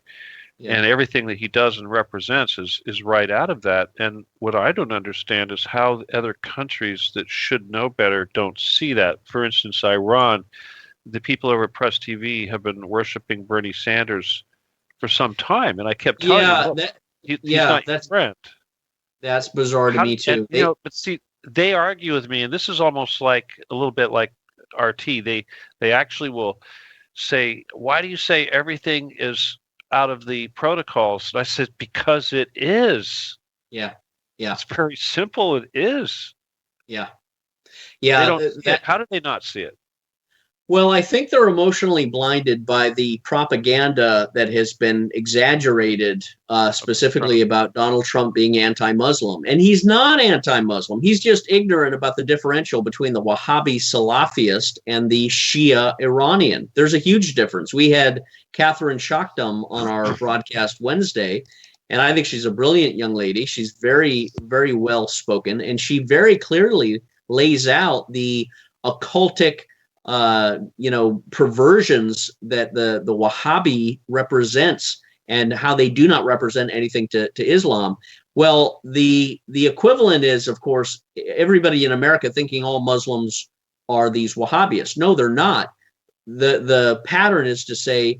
yeah, and everything that he does and represents is right out of that. And what I don't understand is how other countries that should know better don't see that. For instance, Iran, the people over at Press TV have been worshiping Bernie Sanders for some time, and I kept telling them, yeah, look, he's yeah, not your friend. that's bizarre to How me and too. They, but see, they argue with me, and this is almost like a little bit like RT. They actually will say, "Why do you say everything is out of the protocols?" And I said, "Because it is. yeah, yeah, It's very simple. It is. yeah, They yeah. don't see it. How do they not see it?" Well, I think they're emotionally blinded by the propaganda that has been exaggerated, Trump. specifically about Donald Trump being anti-Muslim. And he's not anti-Muslim. He's just ignorant about the differential between the Wahhabi Salafist and the Shia Iranian. There's a huge difference. We had Catherine Shakdam on our broadcast Wednesday, and I think she's a brilliant young lady. She's very, very well spoken, and she very clearly lays out the occultic perversions that the Wahhabi represents and how they do not represent anything to Islam. Well, the equivalent is, of course, everybody in America thinking all Muslims are these Wahhabists. No, they're not. The pattern is to say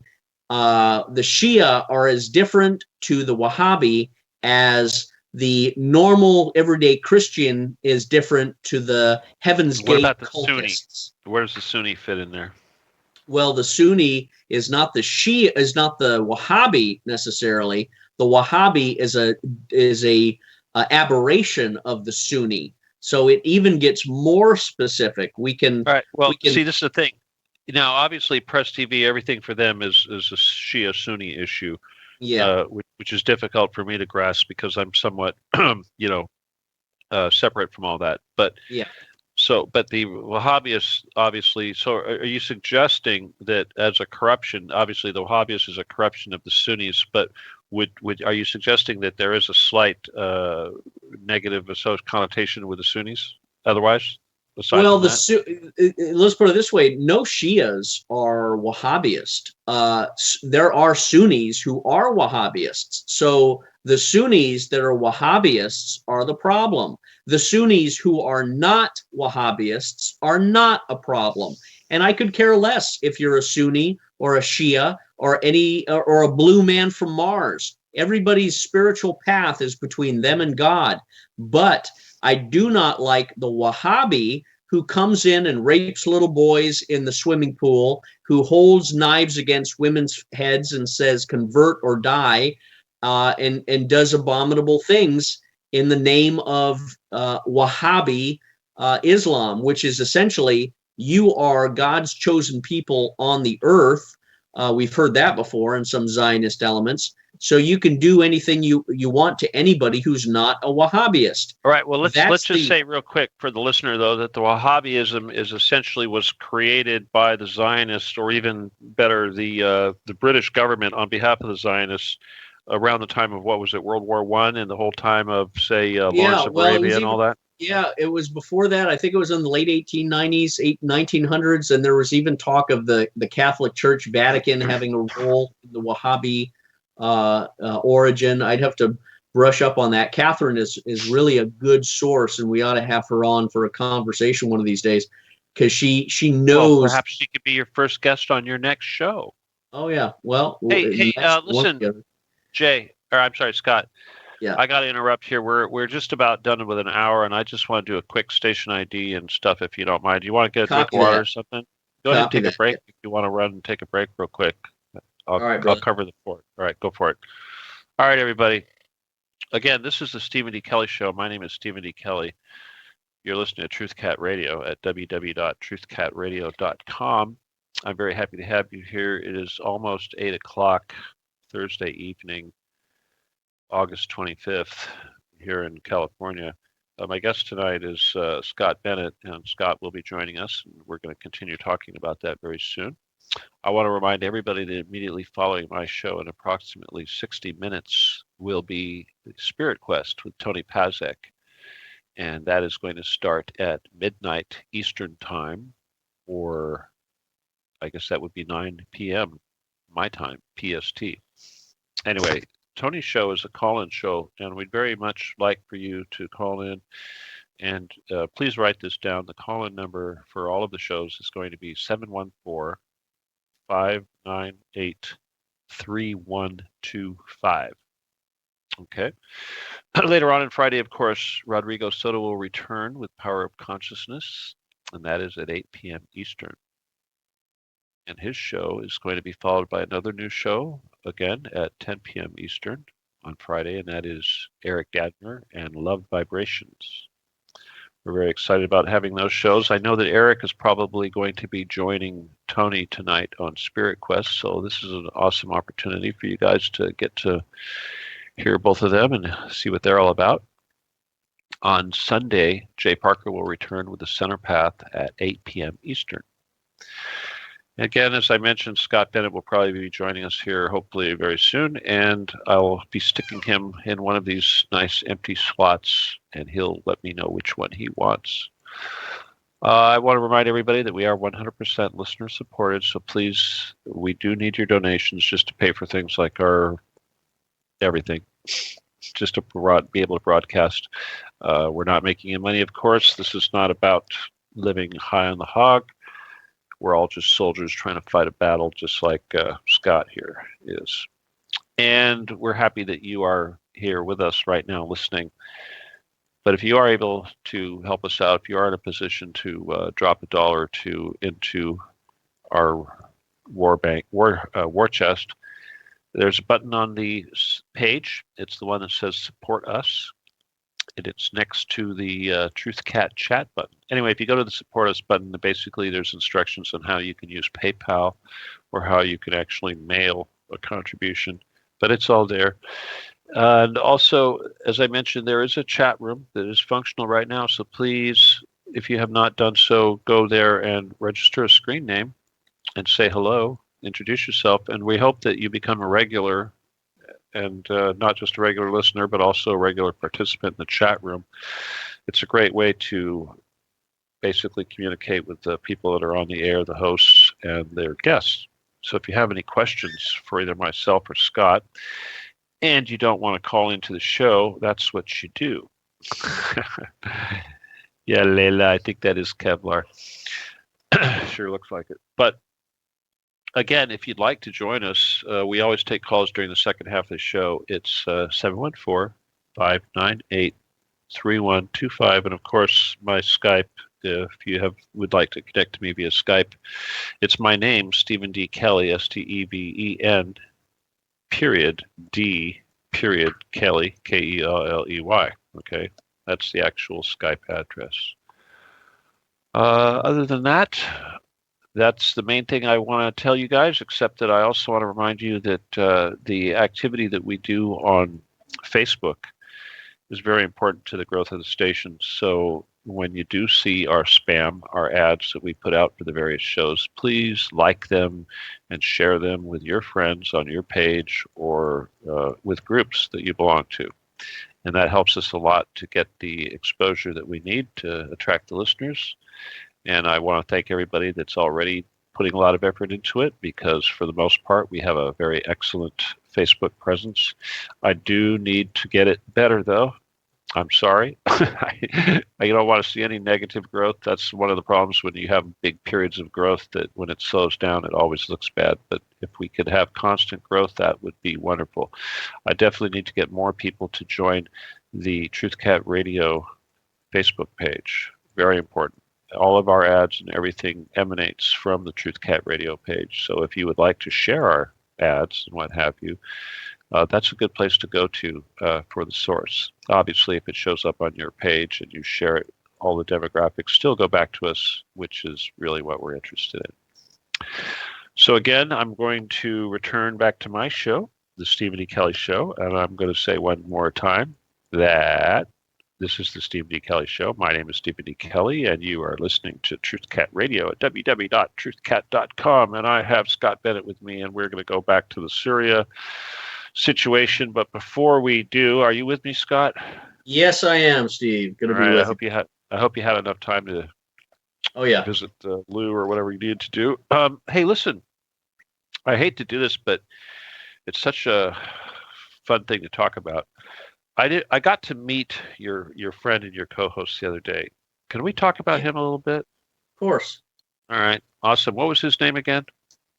the Shia are as different to the Wahhabi as the normal everyday Christian is different to the Heaven's What Gate about the Sunni? cultists. Where does the Sunni fit in there? Well, the Sunni is not the Shia, is not the Wahhabi necessarily. The Wahhabi is a aberration of the Sunni. So it even gets more specific. All right. Well, We can see, this is the thing. Now, obviously, Press TV, everything for them is a Shia Sunni issue, yeah, which is difficult for me to grasp because I'm somewhat, separate from all that. But yeah. but the Wahhabis, obviously. So, are you suggesting that as a corruption, obviously, the Wahhabis is a corruption of the Sunnis, but are you suggesting that there is a slight negative connotation with the Sunnis? Otherwise, aside Well, from that. let's put it this way: no Shias are Wahhabist. There are Sunnis who are Wahhabists. So the Sunnis that are Wahhabists are the problem. The Sunnis who are not Wahhabists are not a problem. And I could care less if you're a Sunni or a Shia or a blue man from Mars. Everybody's spiritual path is between them and God. But I do not like the Wahhabi who comes in and rapes little boys in the swimming pool, who holds knives against women's heads and says, convert or die, and does abominable things in the name of Wahhabi Islam, which is essentially you are God's chosen people on the earth. We've heard that before in some Zionist elements. So you can do anything you want to anybody who's not a Wahhabist. All right. Well, let's just the say real quick for the listener though that the Wahhabism is essentially was created by the Zionists, or even better, the British government on behalf of the Zionists around the time of what was it, World War I, and the whole time of say Lawrence of well, it Arabia was and even all that. yeah, it was before that. I think it was in the late 1890s, 1900s, and there was even talk of the Catholic Church, Vatican, having a role in the Wahhabi origin. I'd have to brush up on that. Catherine is really a good source, and we ought to have her on for a conversation one of these days because she Well, knows. perhaps she could be your first guest on your next show. Oh yeah, well, Hey, listen, together. Jay, or I'm sorry, Scott. Yeah, I got to interrupt here. We're just about done with an hour, and I just want to do a quick station ID and stuff, if you don't mind. Do you want to get a drink of copy water that. or something? Go ahead and Copy take a that. break if you want to run and take a break real quick. All right, I'll brother. cover the fort. All right, go for it. All right, everybody. Again, this is the Stephen D. Kelly Show. My name is Stephen D. Kelly. You're listening to Truth Cat Radio at www.truthcatradio.com. I'm very happy to have you here. It is almost 8 o'clock Thursday evening, August 25th, here in California. My guest tonight is Scott Bennett, and Scott will be joining us. And we're going to continue talking about that very soon. I want to remind everybody that immediately following my show in approximately 60 minutes will be Spirit Quest with Tony Pazek. And that is going to start at midnight Eastern Time, or I guess that would be 9 p.m. my time, PST. Anyway, Tony's show is a call-in show, and we'd very much like for you to call in. And please write this down. The call-in number for all of the shows is going to be 714-598-3125. Okay. Later on Friday, of course, Rodrigo Soto will return with Power of Consciousness, and that is at 8 p.m. Eastern. And his show is going to be followed by another new show, again, at 10 p.m. Eastern on Friday, and that is Eric Gadner and Love Vibrations. We're very excited about having those shows. I know that Eric is probably going to be joining Tony tonight on Spirit Quest, so this is an awesome opportunity for you guys to get to hear both of them and see what they're all about. On Sunday, Jay Parker will return with the Center Path at 8 p.m. Eastern. Again, as I mentioned, Scott Bennett will probably be joining us here hopefully very soon, and I'll be sticking him in one of these nice empty slots, and he'll let me know which one he wants. I want to remind everybody that we are 100% listener supported, so please, we do need your donations just to pay for things like our everything, just to be able to broadcast. We're not making any money, of course. This is not about living high on the hog. We're all just soldiers trying to fight a battle, just like Scott here is. And we're happy that you are here with us right now listening. But if you are able to help us out, if you are in a position to drop $1 or $2 into our war chest, there's a button on the page. It's the one that says Support Us, and it's next to the Truth Cat chat button. Anyway, if you go to the Support Us button, basically there's instructions on how you can use PayPal or how you can actually mail a contribution, but it's all there. And also, as I mentioned, there is a chat room that is functional right now, so please, if you have not done so, go there and register a screen name and say hello. Introduce yourself, and we hope that you become a regular, and not just a regular listener, but also a regular participant in the chat room. It's a great way to basically communicate with the people that are on the air, the hosts, and their guests. So if you have any questions for either myself or Scott, and you don't want to call into the show, that's what you do. Yeah, Leila, I think that is Kevlar. Sure looks like it. But again, if you'd like to join us, we always take calls during the second half of the show. It's 714-598-3125. And of course, my Skype, if you would like to connect to me via Skype, it's my name, Stephen D. Kelly, Steven, period, D, period, Kelly, Kelley. Okay, that's the actual Skype address. Other than that, that's the main thing I want to tell you guys, except that I also want to remind you that the activity that we do on Facebook is very important to the growth of the station. So when you do see our spam, our ads that we put out for the various shows, please like them and share them with your friends on your page or with groups that you belong to. And that helps us a lot to get the exposure that we need to attract the listeners. And I want to thank everybody that's already putting a lot of effort into it, because for the most part, we have a very excellent Facebook presence. I do need to get it better, though. I'm sorry. I don't want to see any negative growth. That's one of the problems when you have big periods of growth, that when it slows down, it always looks bad. But if we could have constant growth, that would be wonderful. I definitely need to get more people to join the Truth Cat Radio Facebook page. Very important. All of our ads and everything emanates from the Truth Cat Radio page. So if you would like to share our ads and what have you, that's a good place to go to for the source. Obviously, if it shows up on your page and you share it, all the demographics still go back to us, which is really what we're interested in. So again, I'm going to return back to my show, the Stephen E. Kelly Show, and I'm going to say one more time that this is the Stephen E. Kelly Show. My name is Stephen E. Kelly, and you are listening to TruthCat Radio at www.truthcat.com, and I have Scott Bennett with me, and we're going to go back to the Syria situation. But before we do, are you with me, Scott? Yes, I am, Steve. Good to be with you. I hope you had enough time to visit Lou or whatever you needed to do. Hey, listen, I hate to do this, but it's such a fun thing to talk about. I got to meet your friend and your co-host the other day. Can we talk about him a little bit? Of course. All right, awesome. What was his name again?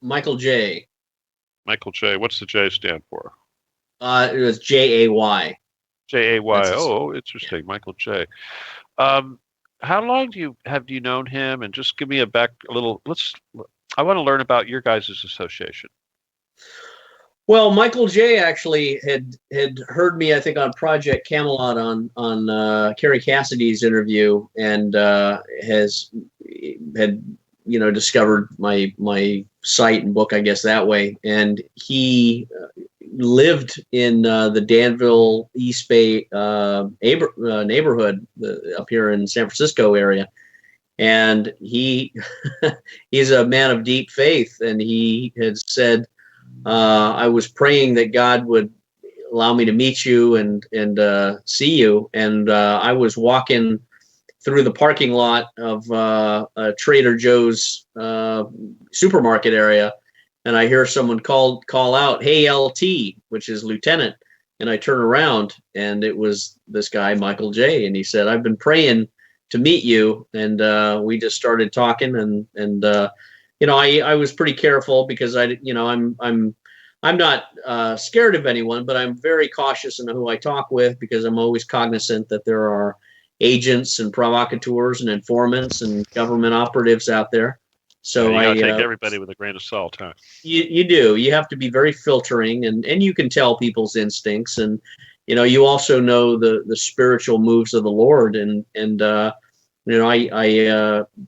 Michael J. Michael J. What's the J stand for? It was Jay. Jay. Oh, interesting. Yeah. Michael J. How long have you known him? And just give me I want to learn about your guys' association. Well, Michael J. actually had heard me, I think, on Project Camelot on Carrie Cassidy's interview, and had discovered my site and book, I guess, that way. And he lived in the Danville East Bay neighborhood up here in San Francisco area. And he's a man of deep faith, and he had said, I was praying that God would allow me to meet you and see you. And I was walking through the parking lot of a Trader Joe's supermarket area, and I hear someone call out, "Hey, LT," which is Lieutenant. And I turn around, and it was this guy, Michael J. And he said, "I've been praying to meet you." And we just started talking, and I was pretty careful because I'm not scared of anyone, but I'm very cautious in who I talk with, because I'm always cognizant that there are agents and provocateurs and informants and government operatives out there. So you gotta take everybody with a grain of salt, huh? You do. You have to be very filtering, and you can tell people's instincts, and you also know the spiritual moves of the Lord, and I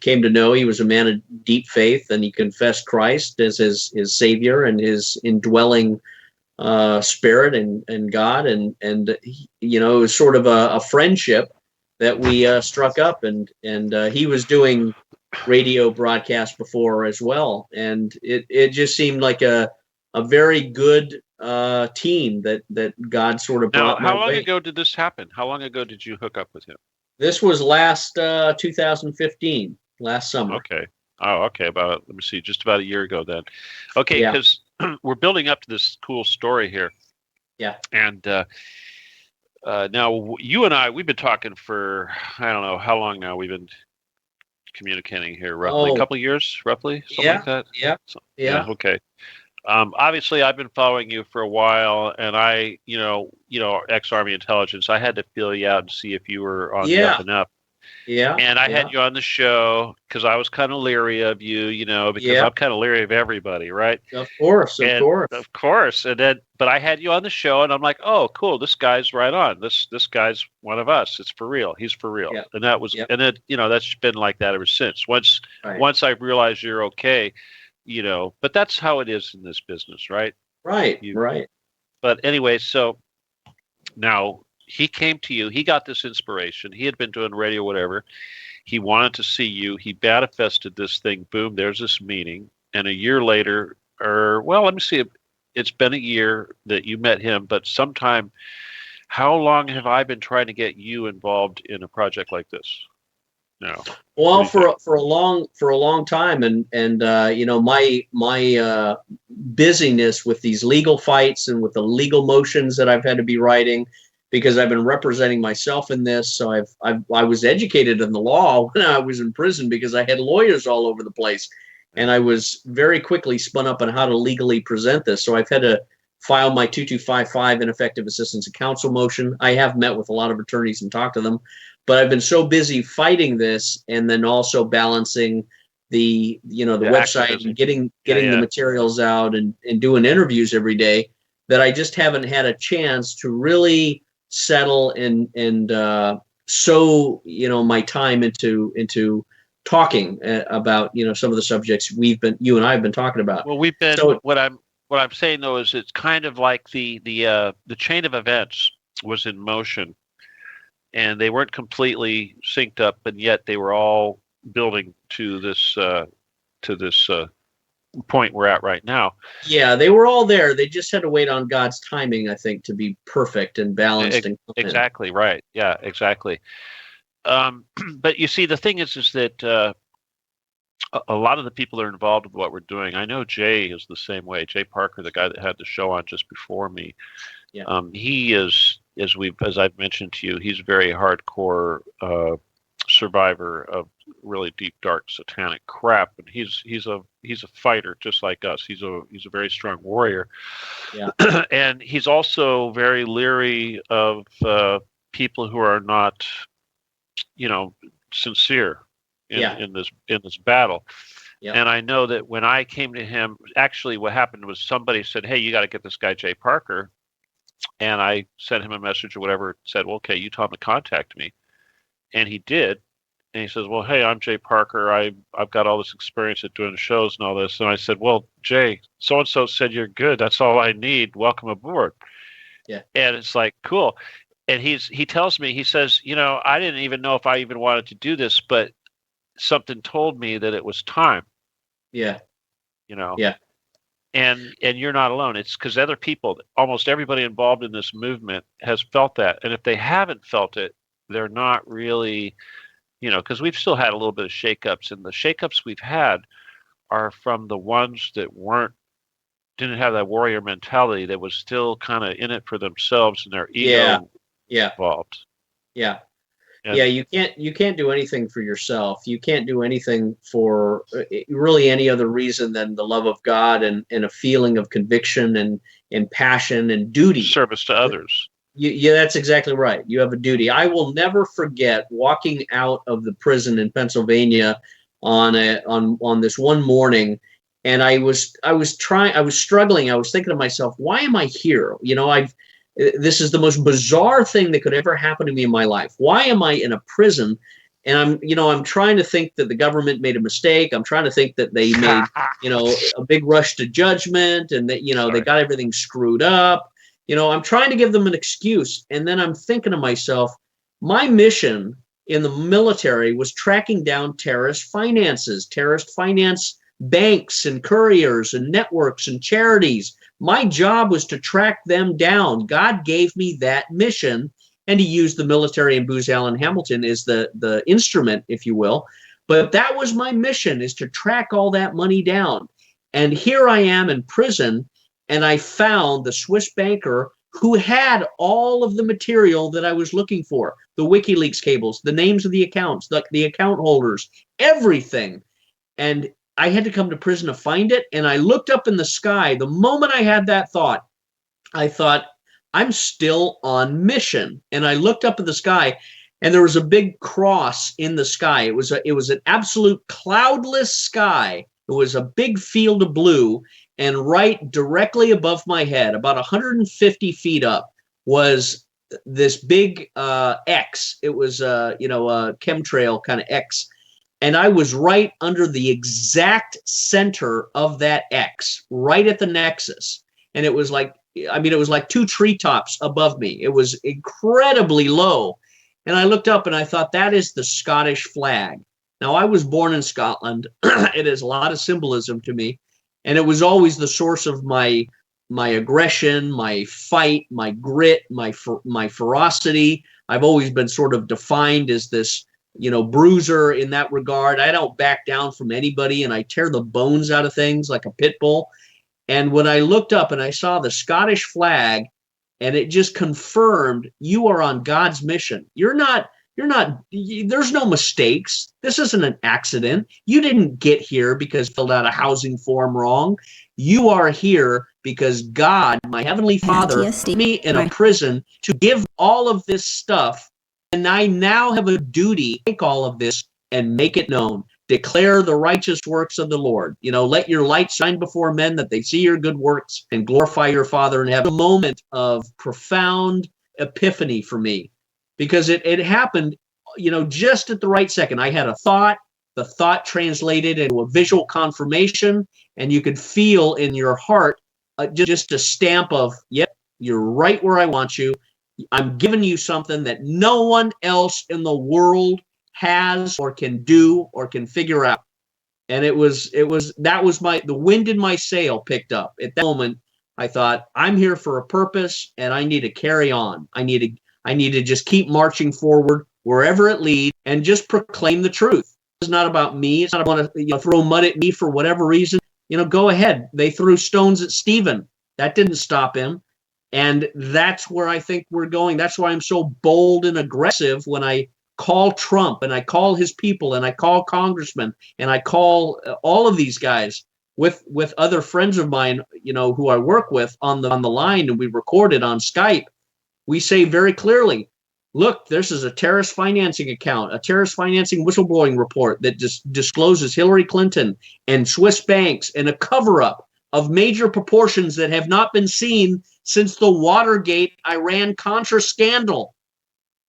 came to know he was a man of deep faith, and he confessed Christ as his Savior and his indwelling spirit and God, and it was sort of a friendship that we struck up, and he was doing radio broadcast before as well, and it just seemed like a very good team that God sort of brought my way. How long ago did this happen? How long ago did you hook up with him? This was last 2015, last summer. Okay. Oh, okay. Just about a year ago then. Okay, because we're building up to this cool story here. Yeah. And now you and I, we've been talking for, I don't know how long now we've been communicating here, roughly a couple of years, roughly, something like that. Yeah. Yeah. Okay. Obviously, I've been following you for a while, and I, ex-Army intelligence, I had to feel you out and see if you were on the up and up. Yeah. And I had you on the show because I was kind of leery of you, because I'm kind of leery of everybody, right? Of course. Of course. And then, but I had you on the show, and I'm like, oh, cool, this guy's right on. This guy's one of us. It's for real. He's for real. And that was, and then, that's been like that ever since. Once I realized you're okay, but that's how it is in this business, right? Right. Right. But anyway, so now he came to you. He got this inspiration. He had been doing radio, whatever. He wanted to see you. He manifested this thing. Boom, there's this meeting. And a year later, let me see. It's been a year that you met him, but sometime, how long have I been trying to get you involved in a project like this? No. Well, for a long time, and my busyness with these legal fights and with the legal motions that I've had to be writing, because I've been representing myself in this. So I was educated in the law when I was in prison, because I had lawyers all over the place, and I was very quickly spun up on how to legally present this. So I've had to file my 2255 ineffective assistance of counsel motion. I have met with a lot of attorneys and talked to them, but I've been so busy fighting this, and then also balancing the website and getting the materials out and doing interviews every day, that I just haven't had a chance to really settle and sow, my time into talking about, some of the subjects you and I have been talking about. Well, we've been So what I'm saying though is it's kind of like the chain of events was in motion, and they weren't completely synced up, and yet they were all building to this point we're at right now. yeah, they were all there. They just had to wait on God's timing, I think, to be perfect and balanced and Exactly right. Yeah, exactly. But you see, the thing is that a lot of the people that are involved with what we're doing, I know Jay is the same way. Jay Parker, the guy that had the show on just before me, Yeah. He is, as I've mentioned to you, he's a very hardcore survivor of really deep, dark, satanic crap, and he's a fighter just like us. He's a very strong warrior. Yeah. And he's also very leery of people who are not, sincere in this battle. Yeah. And I know that when I came to him, actually what happened was somebody said, "Hey, you got to get this guy Jay Parker." And I sent him a message or whatever, said, "Well, okay, you tell him to contact me." And he did. And he says, "Well, hey, I'm Jay Parker. I've got all this experience at doing shows and all this." And I said, "Well, Jay, so-and-so said you're good. That's all I need. Welcome aboard." Yeah. And it's like, cool. And he tells me, he says, I didn't even know if I even wanted to do this, but something told me that it was time. Yeah. Yeah. And you're not alone. It's because other people, almost everybody involved in this movement has felt that. And if they haven't felt it, they're not really, because we've still had a little bit of shakeups, and the shakeups we've had are from the ones that didn't have that warrior mentality, that was still kind of in it for themselves and their ego involved. Yeah. And you can't do anything for yourself. You can't do anything for really any other reason than the love of God and a feeling of conviction and passion and duty. Service to others. Yeah, that's exactly right. You have a duty. I will never forget walking out of the prison in Pennsylvania on this one morning, and I was struggling. I was thinking to myself, why am I here? This is the most bizarre thing that could ever happen to me in my life. Why am I in a prison? And I'm trying to think that the government made a mistake. I'm trying to think that they made, a big rush to judgment, and that, they got everything screwed up. I'm trying to give them an excuse. And then I'm thinking to myself, my mission in the military was tracking down terrorist finance banks and couriers and networks and charities. My job was to track them down. God gave me that mission, and he used the military and Booz Allen Hamilton as the instrument, if you will. But that was my mission, is to track all that money down. And here I am in prison, and I found the Swiss banker who had all of the material that I was looking for, the WikiLeaks cables, the names of the accounts, the account holders, everything. And I had to come to prison to find it. And I looked up in the sky. The moment I had that thought, I thought, I'm still on mission. And I looked up at the sky, and there was a big cross in the sky. It was an absolute cloudless sky. It was a big field of blue. And right directly above my head, about 150 feet up, was this big X. It was a chemtrail kind of X. And I was right under the exact center of that X, right at the nexus. And it was like 2 treetops above me. It was incredibly low. And I looked up and I thought, that is the Scottish flag. Now, I was born in Scotland. It has a lot of symbolism to me. And it was always the source of my aggression, my fight, my grit, my ferocity. I've always been sort of defined as this, bruiser in that regard. I don't back down from anybody, and I tear the bones out of things like a pit bull. And when I looked up and I saw the Scottish flag, and it just confirmed, you are on God's mission. There's no mistakes. This isn't an accident. You didn't get here because you filled out a housing form wrong. You are here because God, my Heavenly Father, put me in a prison to give all of this stuff. And I now have a duty to take all of this and make it known. declare the righteous works of the Lord. Let your light shine before men that they see your good works and glorify your Father in heaven. A moment of profound epiphany for me, because it happened, just at the right second. I had a thought, the thought translated into a visual confirmation, and you could feel in your heart just a stamp of, yep, you're right where I want you. I'm giving you something that no one else in the world has or can do or can figure out. And the wind in my sail picked up. At that moment, I thought, I'm here for a purpose, and I need to carry on. I need to just keep marching forward wherever it leads and just proclaim the truth. It's not about me. It's not about throw mud at me for whatever reason. Go ahead. They threw stones at Stephen. That didn't stop him. And that's where I think we're going. That's why I'm so bold and aggressive when I call Trump and I call his people and I call congressmen and I call all of these guys with other friends of mine, who I work with on the line, and we record it on Skype. We say very clearly, look, this is a terrorist financing account, a terrorist financing whistleblowing report that just discloses Hillary Clinton and Swiss banks and a cover-up of major proportions that have not been seen since the Watergate Iran-Contra scandal.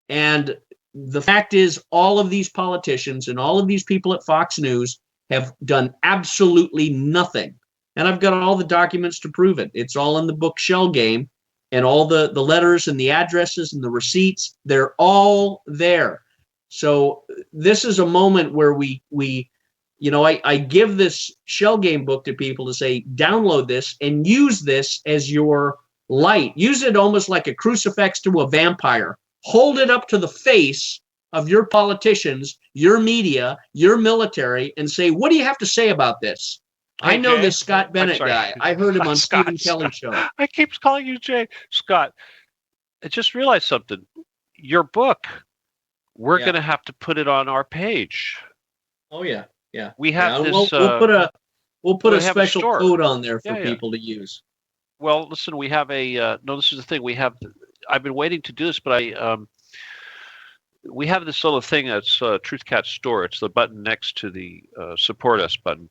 And the fact is, all of these politicians and all of these people at Fox News have done absolutely nothing. And I've got all the documents to prove it. It's all in the book Shell Game, and all the letters and the addresses and the receipts, they're all there. So this is a moment where I give this Shell Game book to people to say, download this and use this as your light. Use it almost like a crucifix to a vampire. Hold it up to the face of your politicians, your media, your military, and say, what do you have to say about this? Hey, I know Jay. this Scott Bennett guy. I heard him on Scott, Stephen Kelly's show. I keep calling you Jay. Scott, I just realized something. Your book, we're going to have to put it on our page. Oh, yeah. Yeah. We have this. We'll put a special code on there for people to use. Well, listen, we have this is the thing. I've been waiting to do this, but we have this little thing that's Truth Cat Store. It's the button next to the Support Us button.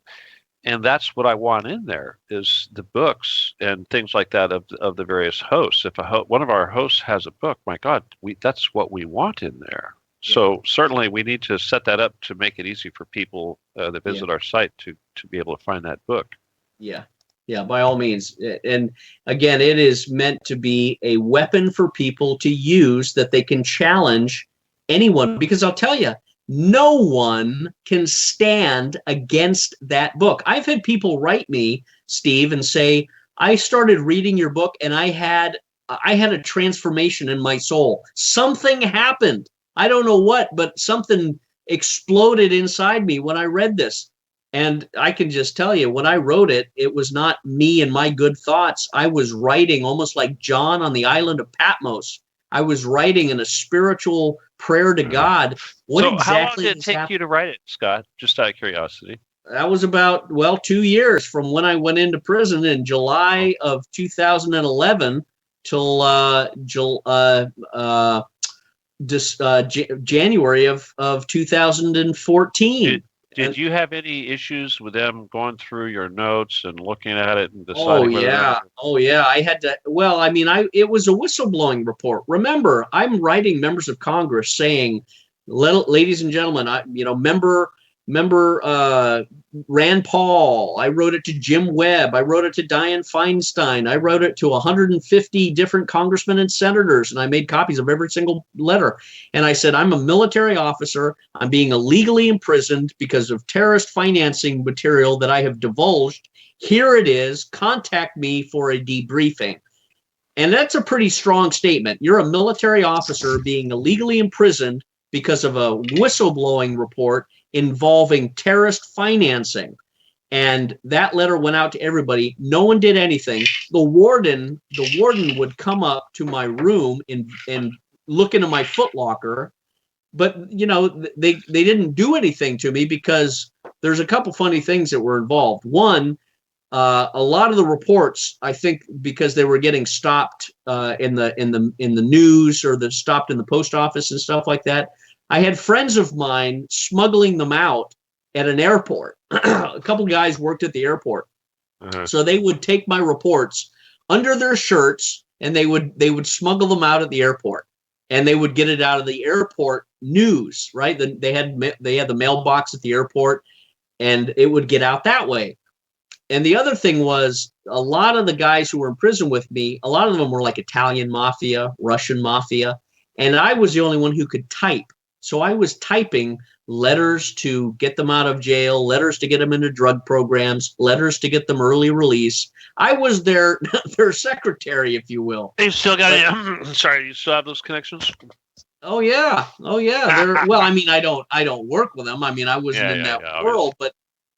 And that's what I want in there, is the books and things like that of the various hosts. If one of our hosts has a book, my God, that's what we want in there. Yeah. So certainly we need to set that up to make it easy for people that visit our site to be able to find that book. Yeah. Yeah, by all means. And again, it is meant to be a weapon for people to use that they can challenge anyone. Because I'll tell you, no one can stand against that book. I've had people write me, Steve, and say, I started reading your book and I had a transformation in my soul. Something happened. I don't know what, but something exploded inside me when I read this. And I can just tell you, when I wrote it, it was not me and my good thoughts. I was writing almost like John on the island of Patmos. I was writing in a spiritual prayer to God. How long did it take you to write it, Scott? Just out of curiosity. That was about, 2 years from when I went into prison in July of 2011 till January of 2014. Did you have any issues with them going through your notes and looking at it and deciding? Oh yeah. I had to. Well, I mean, it was a whistleblowing report. Remember, I'm writing members of Congress saying, "Ladies and gentlemen, Remember Rand Paul. I wrote it to Jim Webb. I wrote it to Dianne Feinstein. I wrote it to 150 different congressmen and senators, and I made copies of every single letter. And I said, I'm a military officer. I'm being illegally imprisoned because of terrorist financing material that I have divulged. Here it is. Contact me for a debriefing. And that's a pretty strong statement. You're a military officer being illegally imprisoned because of a whistleblowing report involving terrorist financing. And that letter went out to everybody. No one did anything. The warden would come up to my room and look into my footlocker. But, you know, they didn't do anything to me because there's a couple funny things that were involved. One, a lot of the reports, I think, because they were getting stopped in the news or stopped in the post office and stuff like that. I had friends of mine smuggling them out at an airport. A couple guys worked at the airport. So they would take my reports under their shirts and they would smuggle them out at the airport, and they would get it out of the airport news, right? They had the mailbox at the airport, and it would get out that way. And the other thing was, a lot of the guys who were in prison with me, a lot of them were like Italian mafia, Russian mafia, and I was the only one who could type. So I was typing letters to get them out of jail, letters to get them into drug programs, letters to get them early release. I was their secretary, if you will. You still got it. Sorry, you still have those connections? Oh yeah. Well, I mean, I don't work with them. I mean, I wasn't in that world, but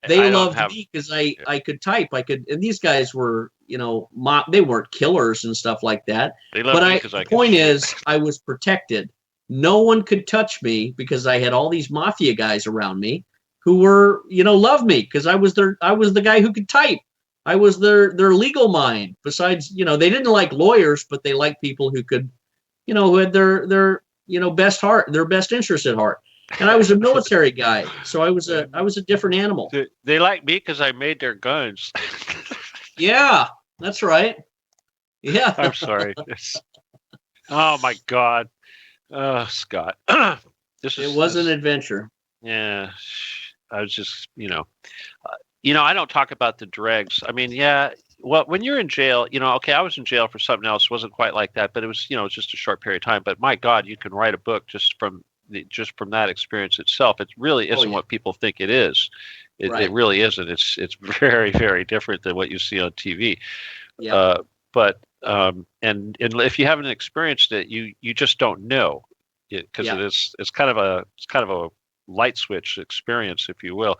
they loved me because I could type. And these guys were, they weren't killers and stuff like that. The point is, I was protected. No one could touch me because I had all these mafia guys around me who were, loved me because I was the guy who could type. I was their legal mind. Besides, they didn't like lawyers, but they liked people who could, who had their best heart, their best interest at heart. And I was a military guy, so I was a different animal. They liked me because I made their guns. Yeah, that's right. Yeah. I'm sorry. Oh my God. Scott, it was an adventure. Yeah, I was just, I don't talk about the dregs. I mean, yeah, well, when you're in jail, okay, I was in jail for something else. It wasn't quite like that, but it was, it's just a short period of time. But my God, you can write a book just from that experience itself. It really isn't what people think it is. It really isn't. It's very, very different than what you see on TV. Yeah. And if you haven't experienced it, you just don't know it, because it's kind of a light switch experience, if you will.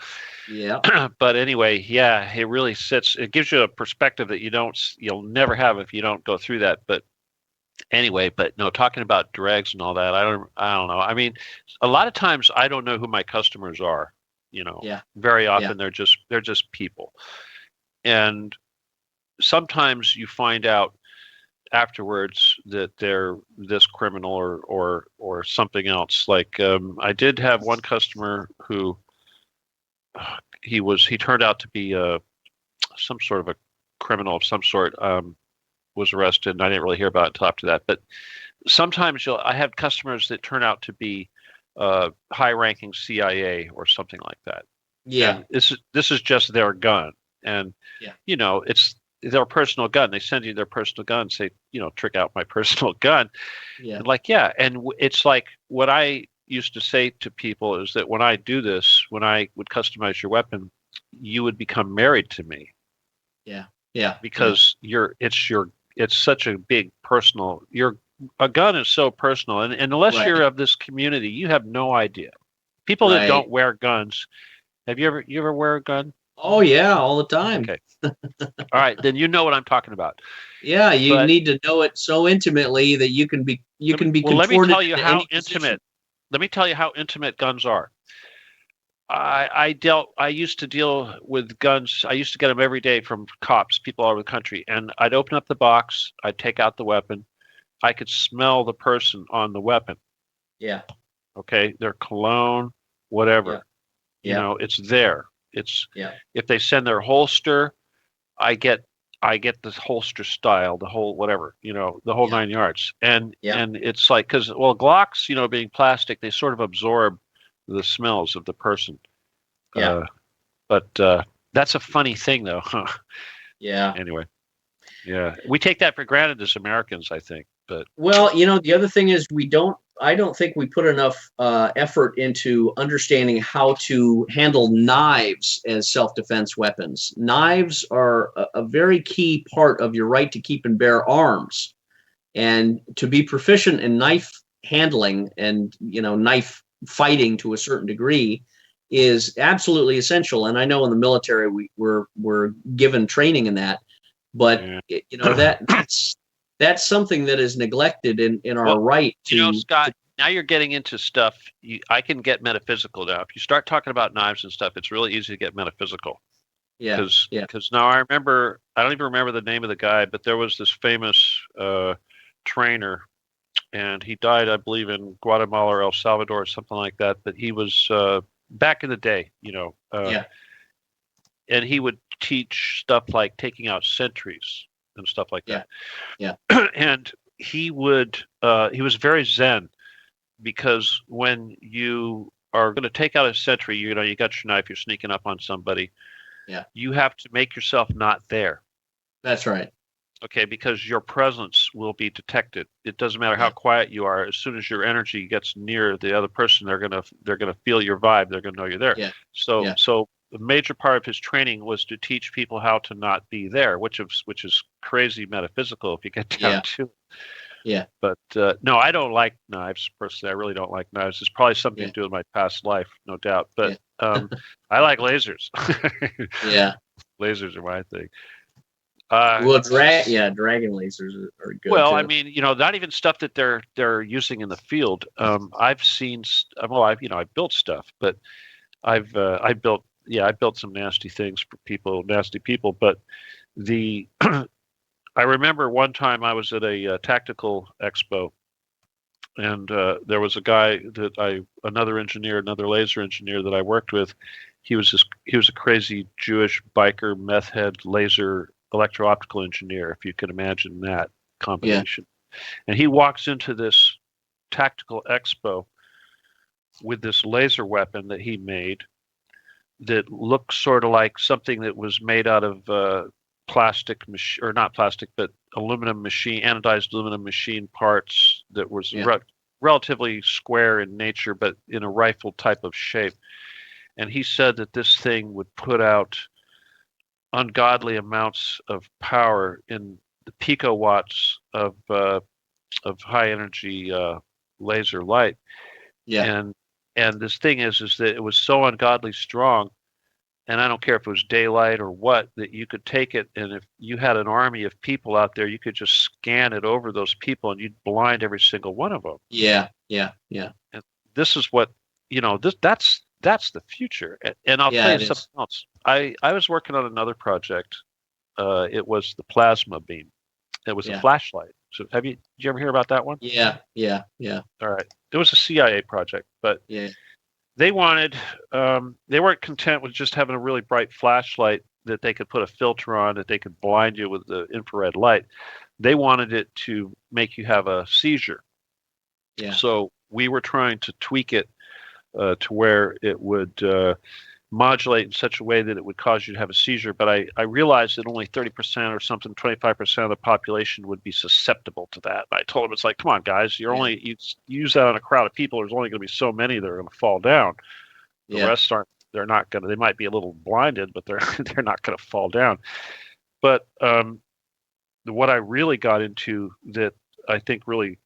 Yeah. But anyway, yeah, it really it gives you a perspective that you'll never have if you don't go through that. But anyway, no, talking about dregs and all that, I don't know. I mean, a lot of times I don't know who my customers are. Very often they're just people, and sometimes you find out afterwards that they're this criminal or something else. Like I did have one customer who he turned out to be some sort of a criminal of some sort. Was arrested, and I didn't really hear about it until after that. But sometimes I have customers that turn out to be high-ranking CIA or something like that. Yeah. And this is just their gun, and it's their personal gun. They send you their personal gun, say, trick out my personal gun. Yeah. And and it's like what I used to say to people is that when I do this, when I would customize your weapon, you would become married to me. Yeah. Yeah. Because it's such a big personal. A gun is so personal, and unless you're of this community, you have no idea. People that don't wear guns. Have you ever wear a gun? Oh yeah, all the time. Okay. All right, then you know what I'm talking about. Yeah, you need to know it so intimately that you can be Well, let me tell you how intimate. Let me tell you how intimate guns are. I used to deal with guns. I used to get them every day from cops, people all over the country, and I'd open up the box, I'd take out the weapon, I could smell the person on the weapon. Yeah. Okay, their cologne, whatever. Yeah. It's there. If they send their holster, I get the holster style, the whole whatever, the whole 9 yards. And it's like, because Glocks, being plastic, they sort of absorb the smells of the person. Yeah. But that's a funny thing, though. Yeah. Anyway, yeah, we take that for granted as Americans, I think. But the other thing is I don't think we put enough effort into understanding how to handle knives as self-defense weapons. Knives are a very key part of your right to keep and bear arms, and to be proficient in knife handling and knife fighting to a certain degree is absolutely essential. And I know in the military we're given training in that, but that's something that is neglected in our right to. Scott, now you're getting into stuff. I can get metaphysical now. If you start talking about knives and stuff, it's really easy to get metaphysical. Yeah. Because now I don't even remember the name of the guy, but there was this famous trainer, and he died, I believe, in Guatemala or El Salvador or something like that. But he was back in the day, Yeah. and he would teach stuff like taking out sentries and stuff like Yeah. that. Yeah. And he was very zen, because when you are going to take out a sentry, you got your knife, you're sneaking up on somebody, Yeah. you have to make yourself not there. That's right. Okay, because your presence will be detected. It doesn't matter how Yeah. quiet you are. As soon as your energy gets near the other person, they're gonna feel your vibe. They're gonna know you're there. Yeah. So Yeah. so the major part of his training was to teach people how to not be there, which is crazy metaphysical if you get down Yeah. to it. Yeah. But no, I don't like knives personally. I really don't like knives. It's probably something Yeah. to do with my past life, no doubt. But Yeah. I like lasers. Yeah. Lasers are my thing. Uh, Well, dragon lasers are good Well, I too. mean, not even stuff that they're using in the field. I've seen, well, I've built stuff, but I built some nasty things for people, nasty people. But the I remember one time I was at a tactical expo, and there was a guy another engineer, another laser engineer that I worked with. He was a crazy Jewish biker meth head laser electro-optical engineer, if you can imagine that Yeah. combination. And he walks into this tactical expo with this laser weapon that he made that looks sort of like something that was made out of plastic or not plastic, but anodized aluminum machine parts that was Yeah. relatively square in nature, but in a rifle type of shape. And he said that this thing would put out ungodly amounts of power in the picowatts of high energy laser light. Yeah. And this thing is that it was so ungodly strong, and I don't care if it was daylight or what, that you could take it, and if you had an army of people out there, you could just scan it over those people and you'd blind every single one of them. Yeah. Yeah. Yeah. And this is what, that's the future. And I'll tell Yeah. you It something is. else. I was working on another project. It was the plasma beam. It was a Yeah. flashlight. So did you ever hear about that one? Yeah. Yeah. Yeah. All right. It was a CIA project, but Yeah. they they weren't content with just having a really bright flashlight that they could put a filter on, that they could blind you with the infrared light. They wanted it to make you have a seizure. Yeah. So we were trying to tweak it to where it would modulate in such a way that it would cause you to have a seizure. But I realized that only 30% or something, 25% of the population would be susceptible to that. I told them, it's like, come on, guys, Yeah. you use that on a crowd of people. There's only going to be so many that are going to fall down. The Yeah. rest aren't. They're not going to. They might be a little blinded, but they're they're not going to fall down. But what I really got into that I think really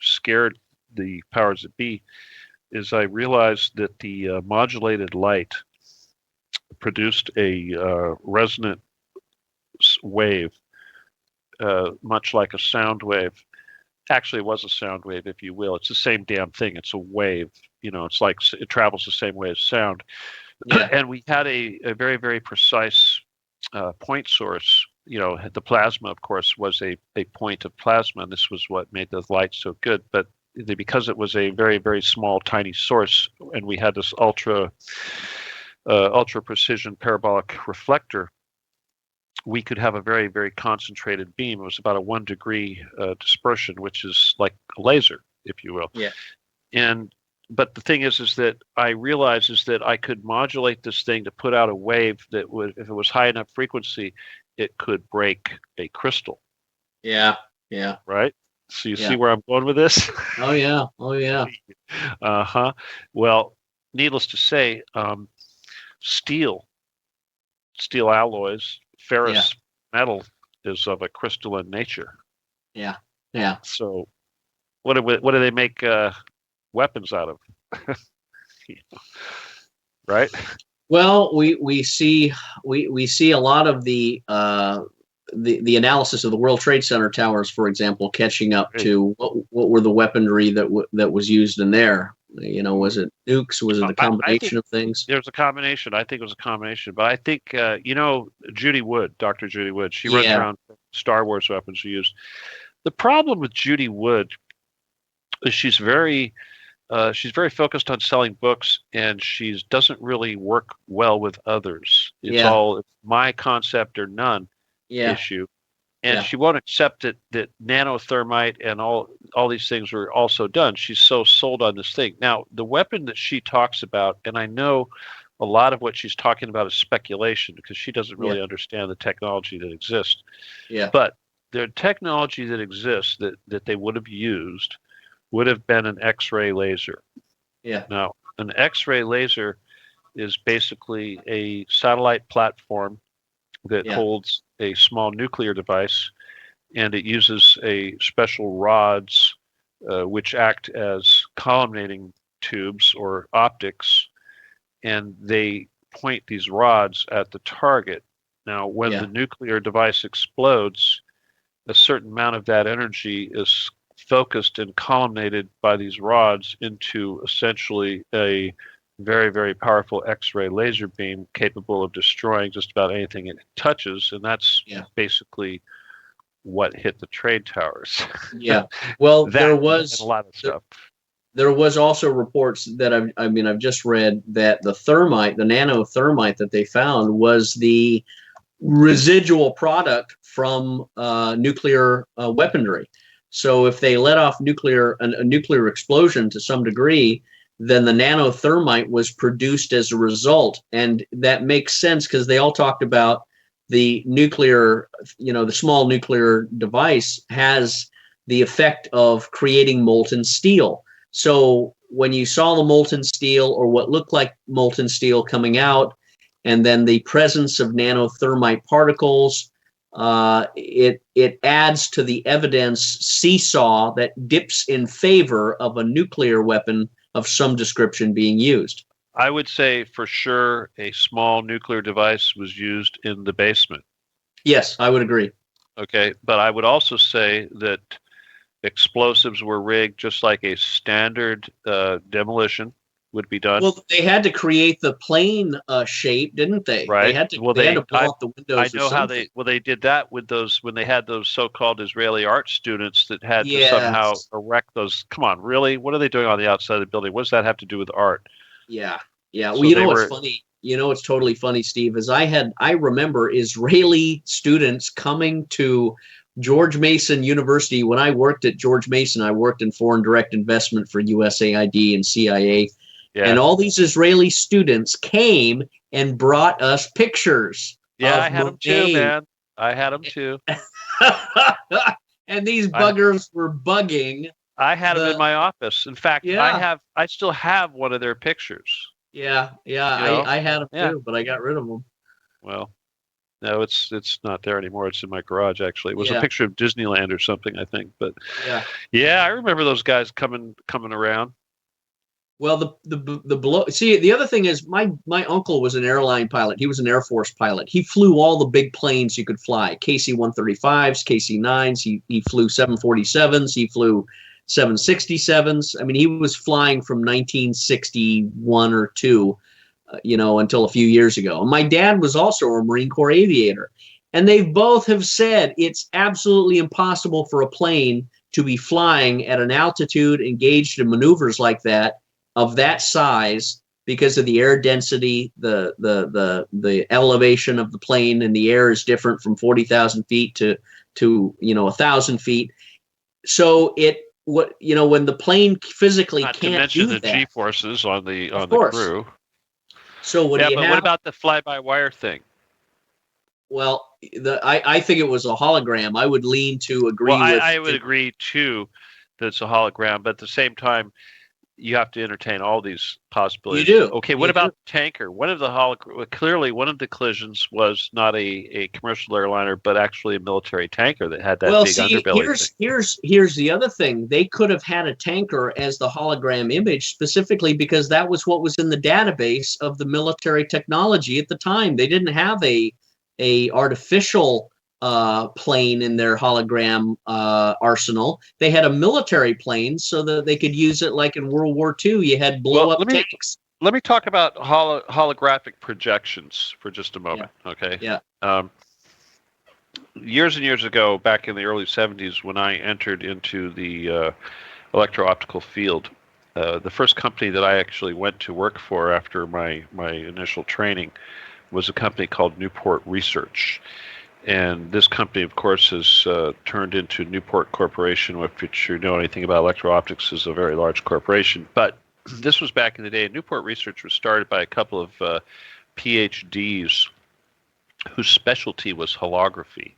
scared the powers that be is I realized that the modulated light produced a resonant wave, much like a sound wave. Actually, it was a sound wave, if you will. It's the same damn thing. It's a wave. It's like it travels the same way as sound. Yeah. And we had a very, very precise point source. The plasma, of course, was a point of plasma, and this was what made the light so good. But because it was a very, very small, tiny source, and we had this ultra precision parabolic reflector, we could have a very, very concentrated beam. It was about a 1 degree dispersion, which is like a laser, if you will. Yeah. But the thing is that I realized is that I could modulate this thing to put out a wave that would, if it was high enough frequency, it could break a crystal. Yeah. Yeah. Right. So you see Yeah. where I'm going with this? Oh yeah. Oh yeah. Uh-huh. Well, needless to say, steel alloys, Yeah. ferrous metal is of a crystalline nature. Yeah. Yeah. So what do they make weapons out of? Right? Well, we see a lot of the analysis of the World Trade Center towers, for example, catching up to what were the weaponry that was used in there. Was it nukes? Was it the I think combination of things? there's a combination. I think it was a combination, but I think Judy Wood, Dr. Judy Wood, she runs Yeah. around Star Wars weapons used. The problem with Judy Wood is she's very she's very focused on selling books, and she doesn't really work well with others. It's my concept or none Yeah. issue. And Yeah. she won't accept that nanothermite and all these things were also done. She's so sold on this thing. Now, the weapon that she talks about, and I know a lot of what she's talking about is speculation because she doesn't Yeah. really understand the technology that exists. Yeah. But the technology that exists that they would have used would have been an X-ray laser. Yeah. Now, an X-ray laser is basically a satellite platform that Yeah. holds a small nuclear device, and it uses a special rods which act as collimating tubes or optics, and they point these rods at the target. Now, when the Yeah. nuclear device explodes, a certain amount of that energy is focused and collimated by these rods into essentially a very, very powerful X-ray laser beam capable of destroying just about anything it touches. And that's Yeah. basically what hit the trade towers. Yeah. Well, That and a lot of stuff. There was also reports that I've just read that the nanothermite that they found was the residual product from nuclear weaponry. So if they let off a nuclear explosion to some degree, then the nanothermite was produced as a result, and that makes sense because they all talked about the nuclear, the small nuclear device has the effect of creating molten steel. So when you saw the molten steel or what looked like molten steel coming out, and then the presence of nanothermite particles, it adds to the evidence seesaw that dips in favor of a nuclear weapon of some description being used. I would say for sure a small nuclear device was used in the basement. Yes, I would agree. Okay, but I would also say that explosives were rigged just like a standard demolition would be done. Well, they had to create the plane shape, didn't they? Right. They had to. Well, they had to blow out the windows. I know how they did that with those when they had those so-called Israeli art students that had to somehow erect those. Come on, really? What are they doing on the outside of the building? What does that have to do with art? Yeah, yeah. Well, So what's funny? What's totally funny, Steve, is I remember Israeli students coming to George Mason University. When I worked at George Mason, I worked in foreign direct investment for USAID and CIA. Yeah. And all these Israeli students came and brought us pictures. Yeah, I had them too, man. I had them too. And these buggers were bugging. I had them in my office. In fact, I still have one of their pictures. Yeah, I had them too, but I got rid of them. Well, no, it's not there anymore. It's in my garage, actually. It was a picture of Disneyland or something, I think. But yeah, I remember those guys coming around. Well, the other thing is my uncle was an airline pilot. He was an Air Force pilot. He flew all the big planes you could fly, KC-135s, KC-9s. He flew 747s. He flew 767s. I mean, he was flying from 1961 or 2, until a few years ago. And my dad was also a Marine Corps aviator. And they both have said it's absolutely impossible for a plane to be flying at an altitude engaged in maneuvers like that, of that size, because of the air density, the elevation of the plane in the air is different from 40,000 feet to 1,000 feet. So when the plane physically Not can't to mention do the that, G-forces on the crew. So what about the fly-by-wire thing? Well, I think it was a hologram. I would lean to agree with. I would agree too that it's a hologram, but at the same time, you have to entertain all these possibilities. You do. Okay, what about the tanker? Clearly, one of the collisions was not a commercial airliner, but actually a military tanker that had that big underbelly thing. Here's the other thing. They could have had a tanker as the hologram image specifically because that was what was in the database of the military technology at the time. They didn't have a artificial plane in their hologram arsenal. They had a military plane so that they could use it like in World War II. You had blow-up tanks. Let me talk about holographic projections for just a moment, okay? Yeah. Years and years ago, back in the early 70s, when I entered into the electro-optical field, the first company that I actually went to work for after my initial training was a company called Newport Research. And this company, of course, has turned into Newport Corporation, which, if you know anything about electro-optics, is a very large corporation. But this was back in the day. Newport Research was started by a couple of PhDs whose specialty was holography.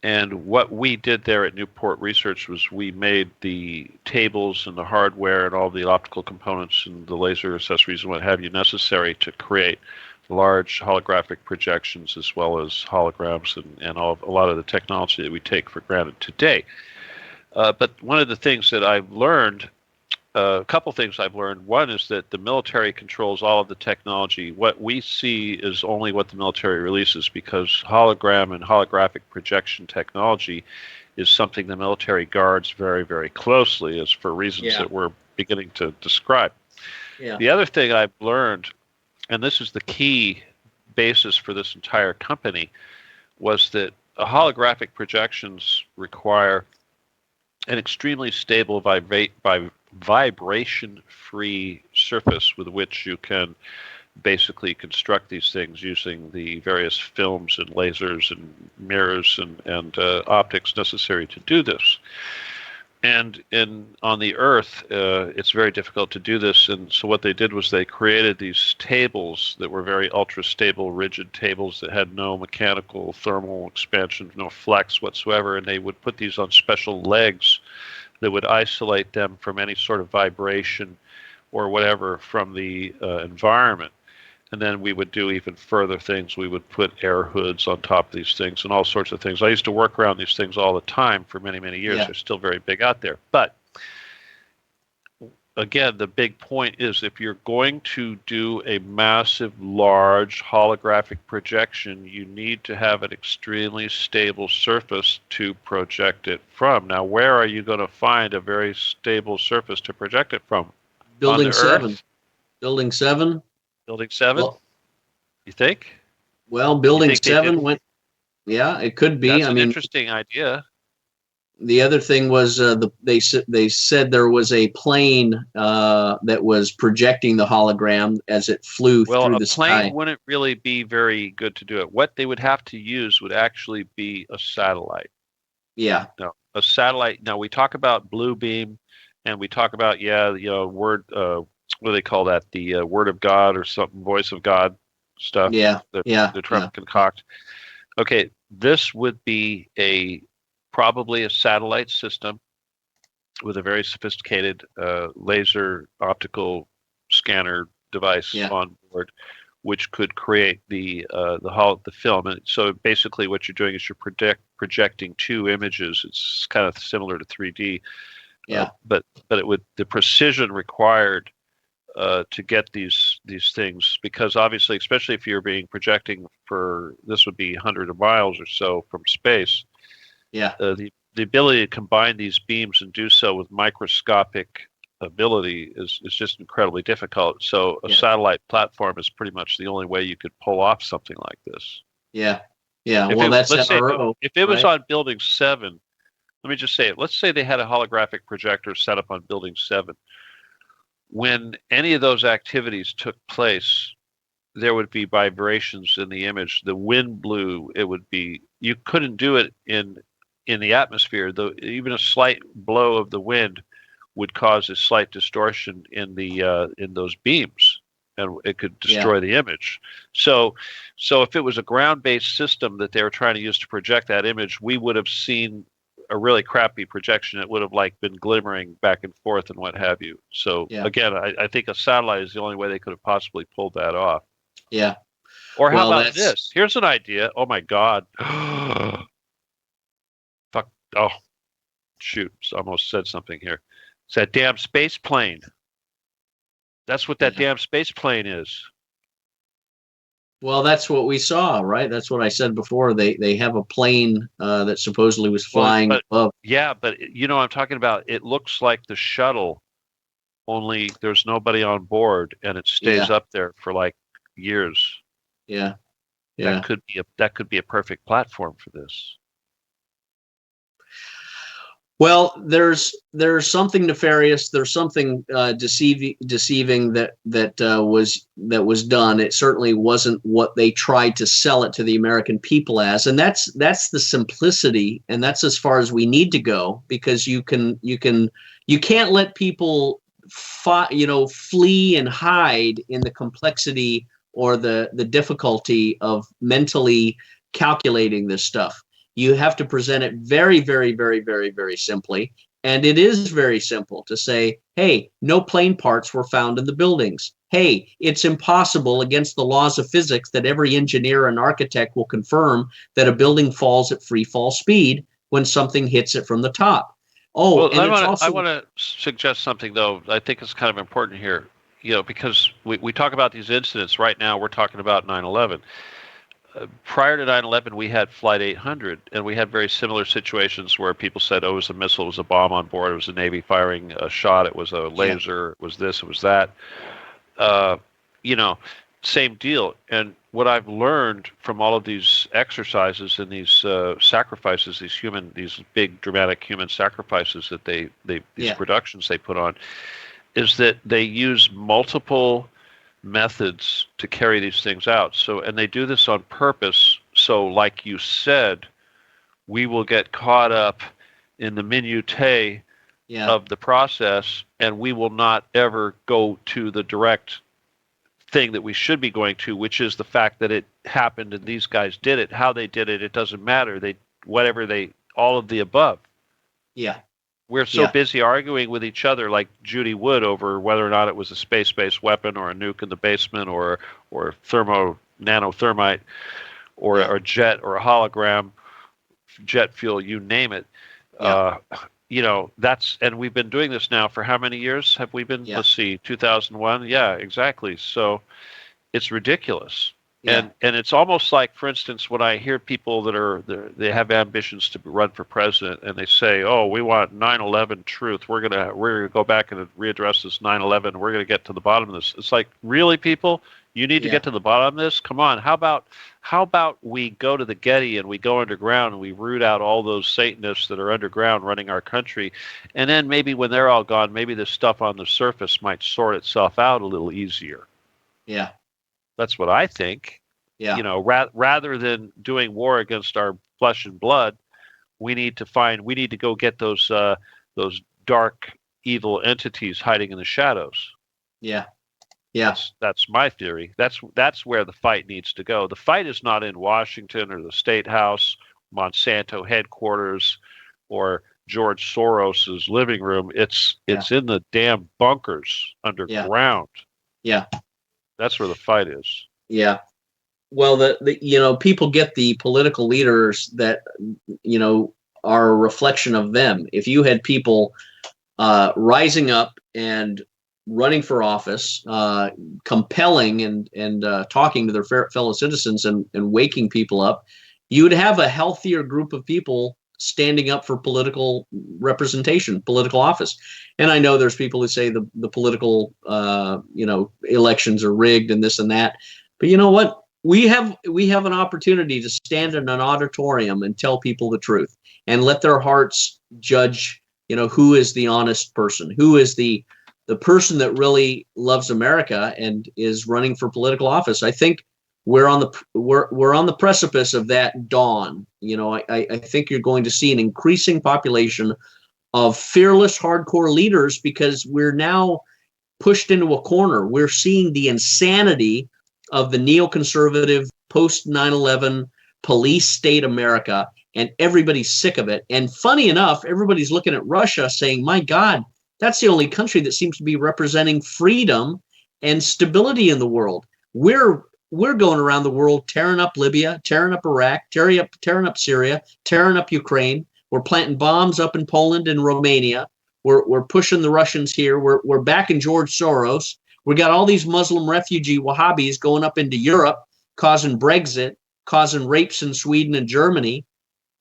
And what we did there at Newport Research was we made the tables and the hardware and all the optical components and the laser accessories and what have you necessary to create large holographic projections as well as holograms and a lot of the technology that we take for granted today. But one of the things that I've learned, a couple things I've learned. One is that the military controls all of the technology. What we see is only what the military releases, because hologram and holographic projection technology is something the military guards very, very closely, as for reasons that we're beginning to describe. Yeah. The other thing I've learned, and this is the key basis for this entire company, was that holographic projections require an extremely stable vibration-free surface with which you can basically construct these things using the various films and lasers and mirrors and optics necessary to do this. And on the Earth, it's very difficult to do this. And so what they did was they created these tables that were very ultra-stable, rigid tables that had no mechanical thermal expansion, no flex whatsoever. And they would put these on special legs that would isolate them from any sort of vibration or whatever from the environment. And then we would do even further things. We would put air hoods on top of these things and all sorts of things. I used to work around these things all the time for many, many years. They're still very big out there. But again, the big point is if you're going to do a massive, large holographic projection, you need to have an extremely stable surface to project it from. Now, where are you going to find a very stable surface to project it from? Building 7. Earth? Building 7. Building 7? Well, you think? Well, Building 7 went. Yeah, it could be. That's an interesting idea. The other thing was they said there was a plane that was projecting the hologram as it flew through the sky. Well, a plane wouldn't really be very good to do it. What they would have to use would actually be a satellite. Yeah. No, a satellite. Now we talk about blue beam, and we talk about word. What do they call that? The word of God or something, voice of God stuff. Yeah. They're trying to concoct. Okay, this would be probably a satellite system with a very sophisticated laser optical scanner device on board, which could create the film. And so basically, what you're doing is you're projecting two images. It's kind of similar to 3D. But the precision required to get these things, because obviously, especially if you're projecting for, this would be hundreds of miles or so from space. The ability to combine these beams and do so with microscopic ability is just incredibly difficult. So a satellite platform is pretty much the only way you could pull off something like this. That's MRO. If it was on Building 7, let me just say it. Let's say they had a holographic projector set up on Building 7. When any of those activities took place, there would be vibrations in the image. The wind blew. You couldn't do it in the atmosphere. Though even a slight blow of the wind would cause a slight distortion in those beams, and it could destroy the image. So if it was a ground-based system that they were trying to use to project that image, we would have seen a really crappy projection. It would have been glimmering back and forth and what have you. So again, I think a satellite is the only way they could have possibly pulled that off. Yeah. Or how about this? Here's an idea. Oh my God. Fuck. Oh, shoot. Almost said something here. It's that damn space plane. That's what that damn space plane is. Well, that's what we saw, right? That's what I said before. They have a plane that supposedly was flying above. Yeah, but I'm talking about, it looks like the shuttle, only there's nobody on board, and it stays up there for years. Yeah. That could be a perfect platform for this. Well, there's something nefarious. There's something deceiving that was done. It certainly wasn't what they tried to sell it to the American people as, and that's the simplicity, and that's as far as we need to go, because you can't let people flee and hide in the complexity or the difficulty of mentally calculating this stuff. You have to present it very, very, very, very, very simply. And it is very simple to say, hey, no plane parts were found in the buildings. Hey, it's impossible against the laws of physics that every engineer and architect will confirm that a building falls at free fall speed when something hits it from the top. Oh, Well, and it's I also, want to suggest something though. I think it's kind of important here, because we talk about these incidents right now. We're talking about 9/11. Prior to 9/11, we had Flight 800, and we had very similar situations where people said, "Oh, it was a missile, it was a bomb on board, it was the Navy firing a shot, it was a laser, it was this, it was that." Uh, you know, Same deal. And what I've learned from all of these exercises and these sacrifices, these big dramatic human sacrifices that these yeah, productions they put on, is that they use multiple methods to carry these things out. So, and they do this on purpose. So, like you said, we will get caught up in the minutiae yeah, of the process, and we will not ever go to the direct thing that we should be going to, which is the fact that it happened and these guys did it. How they did it, it doesn't matter. All of the above. yeah, We're so yeah, busy arguing with each other, like Judy Wood, over whether or not it was a space-based weapon or a nuke in the basement or nanothermite or yeah, a jet or a hologram, jet fuel, you name it. yeah, Uh, and we've been doing this now for how many years have we been? yeah, Let's see, 2001. Yeah, exactly. So it's ridiculous. yeah, And it's almost like, for instance, when I hear people they have ambitions to run for president, and they say, "Oh, we want 9/11 truth. We're gonna go back and readdress this 9/11. We're gonna get to the bottom of this." It's like, really, people, you need to yeah, get to the bottom of this. Come on, how about we go to the Getty and we go underground and we root out all those Satanists that are underground running our country, and then maybe when they're all gone, maybe this stuff on the surface might sort itself out a little easier. yeah, That's what I think. yeah, Rather than doing war against our flesh and blood, we need to go get those dark, evil entities hiding in the shadows. yeah, yeah, That's my theory. That's where the fight needs to go. The fight is not in Washington or the State House, Monsanto headquarters, or George Soros's living room. yeah, It's in the damn bunkers yeah, underground. yeah, That's where the fight is. yeah. Well, people get the political leaders that are a reflection of them. If you had people rising up and running for office, compelling and talking to their fellow citizens and waking people up, you would have a healthier group of people standing up for political representation, political office. And I know there's people who say the political elections are rigged and this and that, but you know what? We have an opportunity to stand in an auditorium and tell people the truth and let their hearts judge, who is the honest person, who is the person that really loves America and is running for political office. I think we're on the precipice of that dawn. I think you're going to see an increasing population of fearless hardcore leaders because we're now pushed into a corner. We're seeing the insanity of the neoconservative post 9/11 police state America, and everybody's sick of it. And funny enough, everybody's looking at Russia saying, my God, that's the only country that seems to be representing freedom and stability in the world. We're going around the world tearing up Libya, tearing up Iraq, tearing up Syria, tearing up Ukraine. We're planting bombs up in Poland and Romania. We're pushing the Russians here. We're backing George Soros. We got all these Muslim refugee Wahhabis going up into Europe, causing Brexit, causing rapes in Sweden and Germany.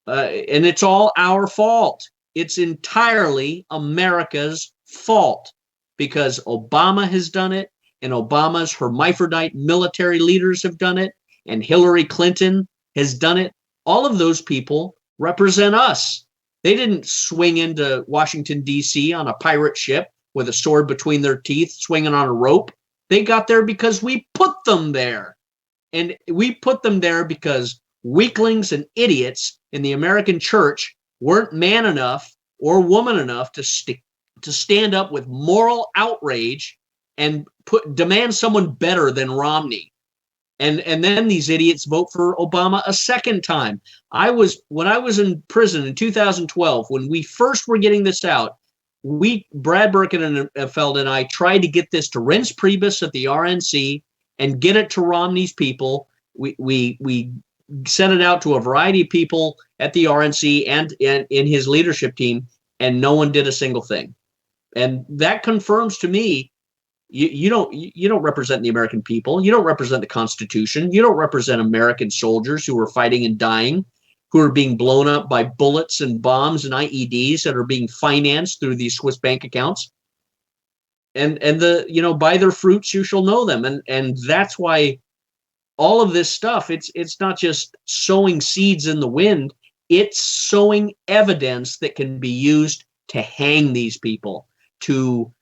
And it's all our fault. It's entirely America's fault because Obama has done it, and Obama's hermaphrodite military leaders have done it, and Hillary Clinton has done it. All of those people represent us. They didn't swing into Washington, D.C. on a pirate ship with a sword between their teeth, swinging on a rope. They got there because we put them there. And we put them there because weaklings and idiots in the American church weren't man enough or woman enough to stand up with moral outrage and demand someone better than Romney. And then these idiots vote for Obama a second time. When I was in prison in 2012, when we first were getting this out, Brad Birkenfeld and I tried to get this to Reince Priebus at the RNC and get it to Romney's people. We sent it out to a variety of people at the RNC and in his leadership team, and no one did a single thing. And that confirms to me, you don't represent the American people. You don't represent the Constitution. You don't represent American soldiers who are fighting and dying, who are being blown up by bullets and bombs and IEDs that are being financed through these Swiss bank accounts. And by their fruits you shall know them. And that's why all of this stuff, it's not just sowing seeds in the wind, it's sowing evidence that can be used to hang these people, to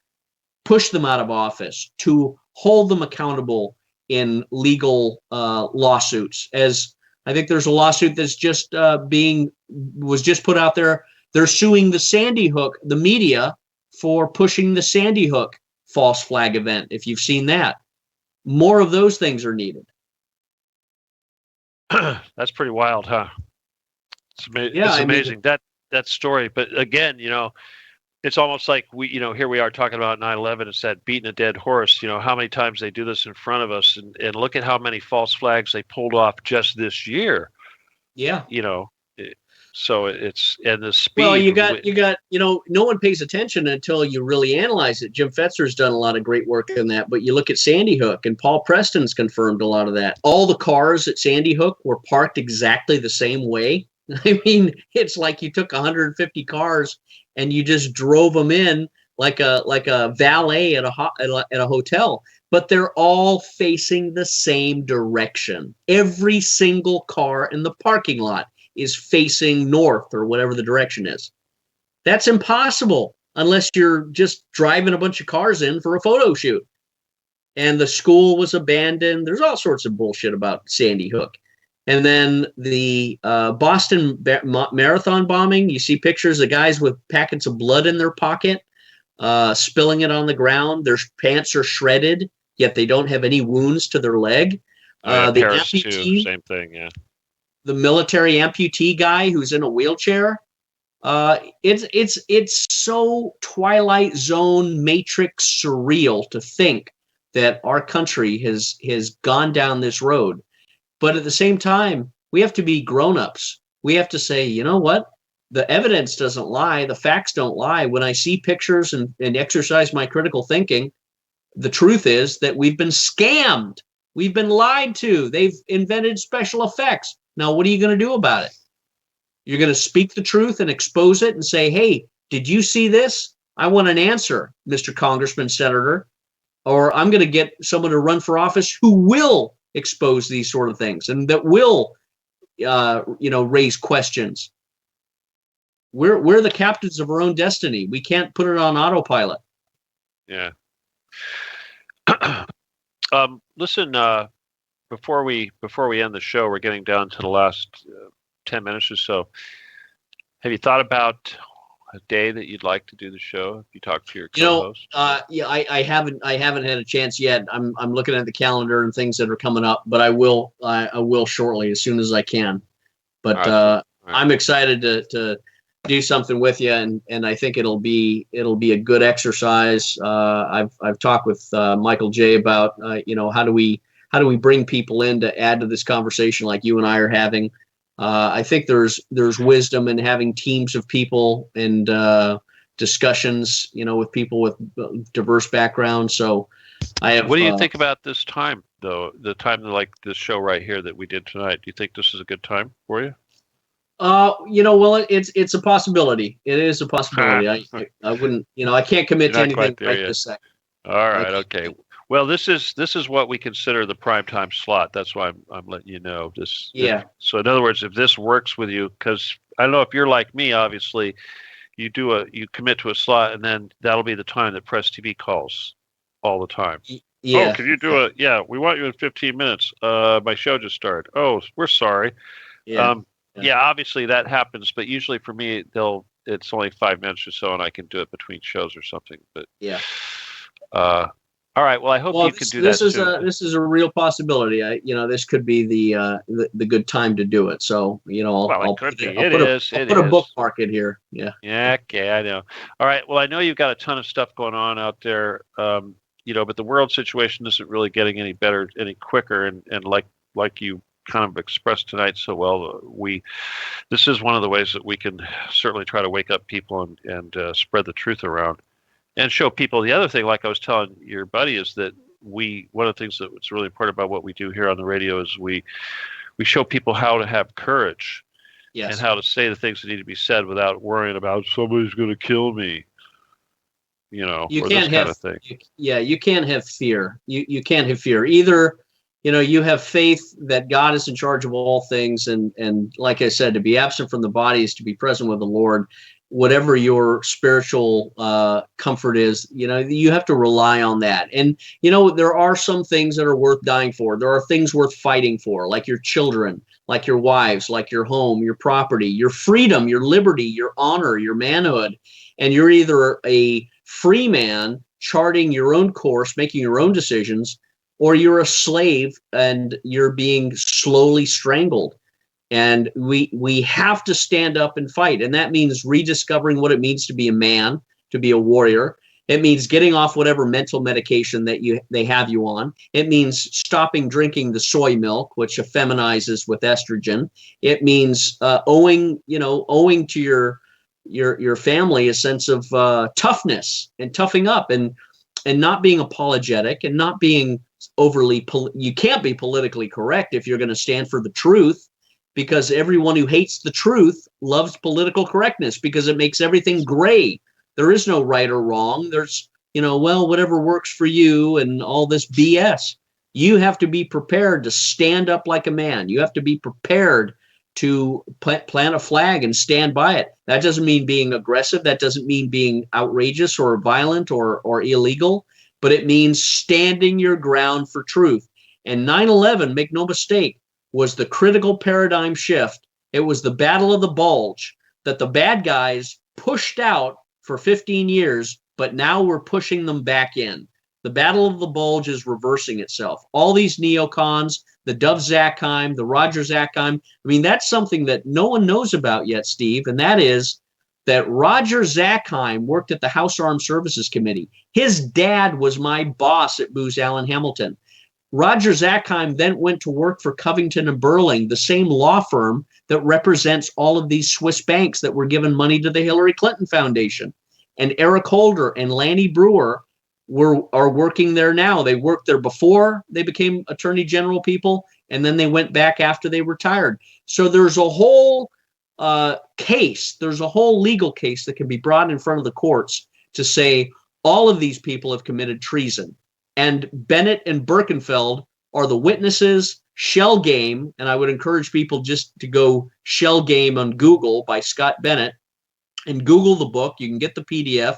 push them out of office, to hold them accountable in legal lawsuits. As I think there's a lawsuit that's was just put out there. They're suing the Sandy Hook, the media, for pushing the Sandy Hook false flag event. If you've seen that, more of those things are needed. That's pretty wild, huh? Yeah, it's amazing that story. But again, it's almost like here we are talking about 9/11. It's that beating a dead horse. How many times they do this in front of us, and look at how many false flags they pulled off just this year. Yeah. So it's, and the speed. Well, you got, no one pays attention until you really analyze it. Jim Fetzer's done a lot of great work in that, but you look at Sandy Hook, and Paul Preston's confirmed a lot of that. All the cars at Sandy Hook were parked exactly the same way. I mean, it's like you took 150 cars and you just drove them in like a valet at a hotel, but they're all facing the same direction. Every single car in the parking lot is facing north or whatever the direction is. That's impossible unless you're just driving a bunch of cars in for a photo shoot. And the school was abandoned. There's all sorts of bullshit about Sandy Hook. And then the Boston Marathon bombing, you see pictures of guys with packets of blood in their pocket, spilling it on the ground. Their pants are shredded, yet they don't have any wounds to their leg. The Paris amputee, too, same thing, yeah. The military amputee guy who's in a wheelchair. It's so Twilight Zone, Matrix surreal to think that our country has gone down this road. But at the same time, we have to be grown-ups. We have to say, you know what? The evidence doesn't lie. The facts don't lie. When I see pictures and exercise my critical thinking, the truth is that we've been scammed. We've been lied to. They've invented special effects. Now, what are you going to do about it? You're going to speak the truth and expose it and say, hey, did you see this? I want an answer, Mr. Congressman, Senator. Or I'm going to get someone to run for office who will expose these sort of things and that will, raise questions. We're the captains of our own destiny. We can't put it on autopilot. Yeah. Listen, before we end the show, we're getting down to the last 10 minutes or so. Have you thought about a day that you'd like to do the show? Have you talked to your co-host? I haven't had a chance yet. I'm looking at the calendar and things that are coming up, but I will shortly, as soon as I can. But right. I'm excited to do something with you, and I think it'll be a good exercise. I've talked with Michael J about how do we bring people in to add to this conversation like you and I are having. I think there's wisdom in having teams of people and discussions, with people with diverse backgrounds. So I have. What do you think about this time, though? The time like this show right here that we did tonight. Do you think this is a good time for you? Well, it's a possibility. It is a possibility. I wouldn't, I can't commit to anything right this second. All right. Okay. Well, this is what we consider the prime time slot. That's why I'm letting you know this. Yeah. So in other words, if this works with you, because I don't know if you're like me, obviously, you commit to a slot, and then that'll be the time that Press TV calls all the time. Oh, Yeah. can you do Yeah, we want you in 15 minutes. My show just started. Oh, we're sorry. Yeah. Yeah, obviously that happens, but usually for me, it's only 5 minutes or so, and I can do it between shows or something. But Yeah. all right. Well, I hope Well, you can do that too. this is a real possibility. This could be the good time to do it. So, Well, it I'll could put it, be. It is. I'll It put a is. bookmark in here. Yeah. Yeah. Okay. I know. All right. Well, I know you've got a ton of stuff going on out there. But the world situation isn't really getting any better, any quicker, and like you kind of expressed tonight so well, this is one of the ways that we can certainly try to wake up people and spread the truth around and show people. The other thing, like I was telling your buddy, is that one of the things that's really important about what we do here on the radio is we show people how to have courage. Yes. And how to say the things that need to be said without worrying about somebody's going to kill me, You or can't this kind of thing. you can't have fear. You can't have fear. Either, you have faith that God is in charge of all things, and like I said, to be absent from the body is to be present with the Lord. Whatever your spiritual comfort is, you have to rely on that. And there are some things that are worth dying for. There are things worth fighting for, like your children, like your wives, like your home, your property, your freedom, your liberty, your honor, your manhood. And you're either a free man charting your own course, making your own decisions, or you're a slave and you're being slowly strangled. And we have to stand up and fight. And that means rediscovering what it means to be a man, to be a warrior. It means getting off whatever mental medication that they have you on. It means stopping drinking the soy milk, which effeminizes with estrogen. It means owing to your family a sense of toughness and toughing up and not being apologetic and not being overly. You can't be politically correct if you're going to stand for the truth, because everyone who hates the truth loves political correctness because it makes everything gray. There is no right or wrong. There's, whatever works for you and all this BS. You have to be prepared to stand up like a man. You have to be prepared to plant a flag and stand by it. That doesn't mean being aggressive. That doesn't mean being outrageous or violent or illegal, but it means standing your ground for truth. And 9/11, make no mistake, was the critical paradigm shift. It was the Battle of the Bulge that the bad guys pushed out for 15 years, but now we're pushing them back in. The Battle of the Bulge is reversing itself. All these neocons, the Dov Zakheim, the Roger Zakheim, that's something that no one knows about yet, Steve, and that is that Roger Zakheim worked at the House Armed Services Committee. His dad was my boss at Booz Allen Hamilton. Roger Zakheim then went to work for Covington and Burling, the same law firm that represents all of these Swiss banks that were given money to the Hillary Clinton Foundation. And Eric Holder and Lanny Brewer are working there now. They worked there before they became attorney general people, and then they went back after they retired. So there's a whole case, there's a whole legal case that can be brought in front of the courts to say all of these people have committed treason. And Bennett and Birkenfeld are the witnesses. Shell Game, and I would encourage people just to go Shell Game on Google by Scott Bennett and Google the book. You can get the PDF.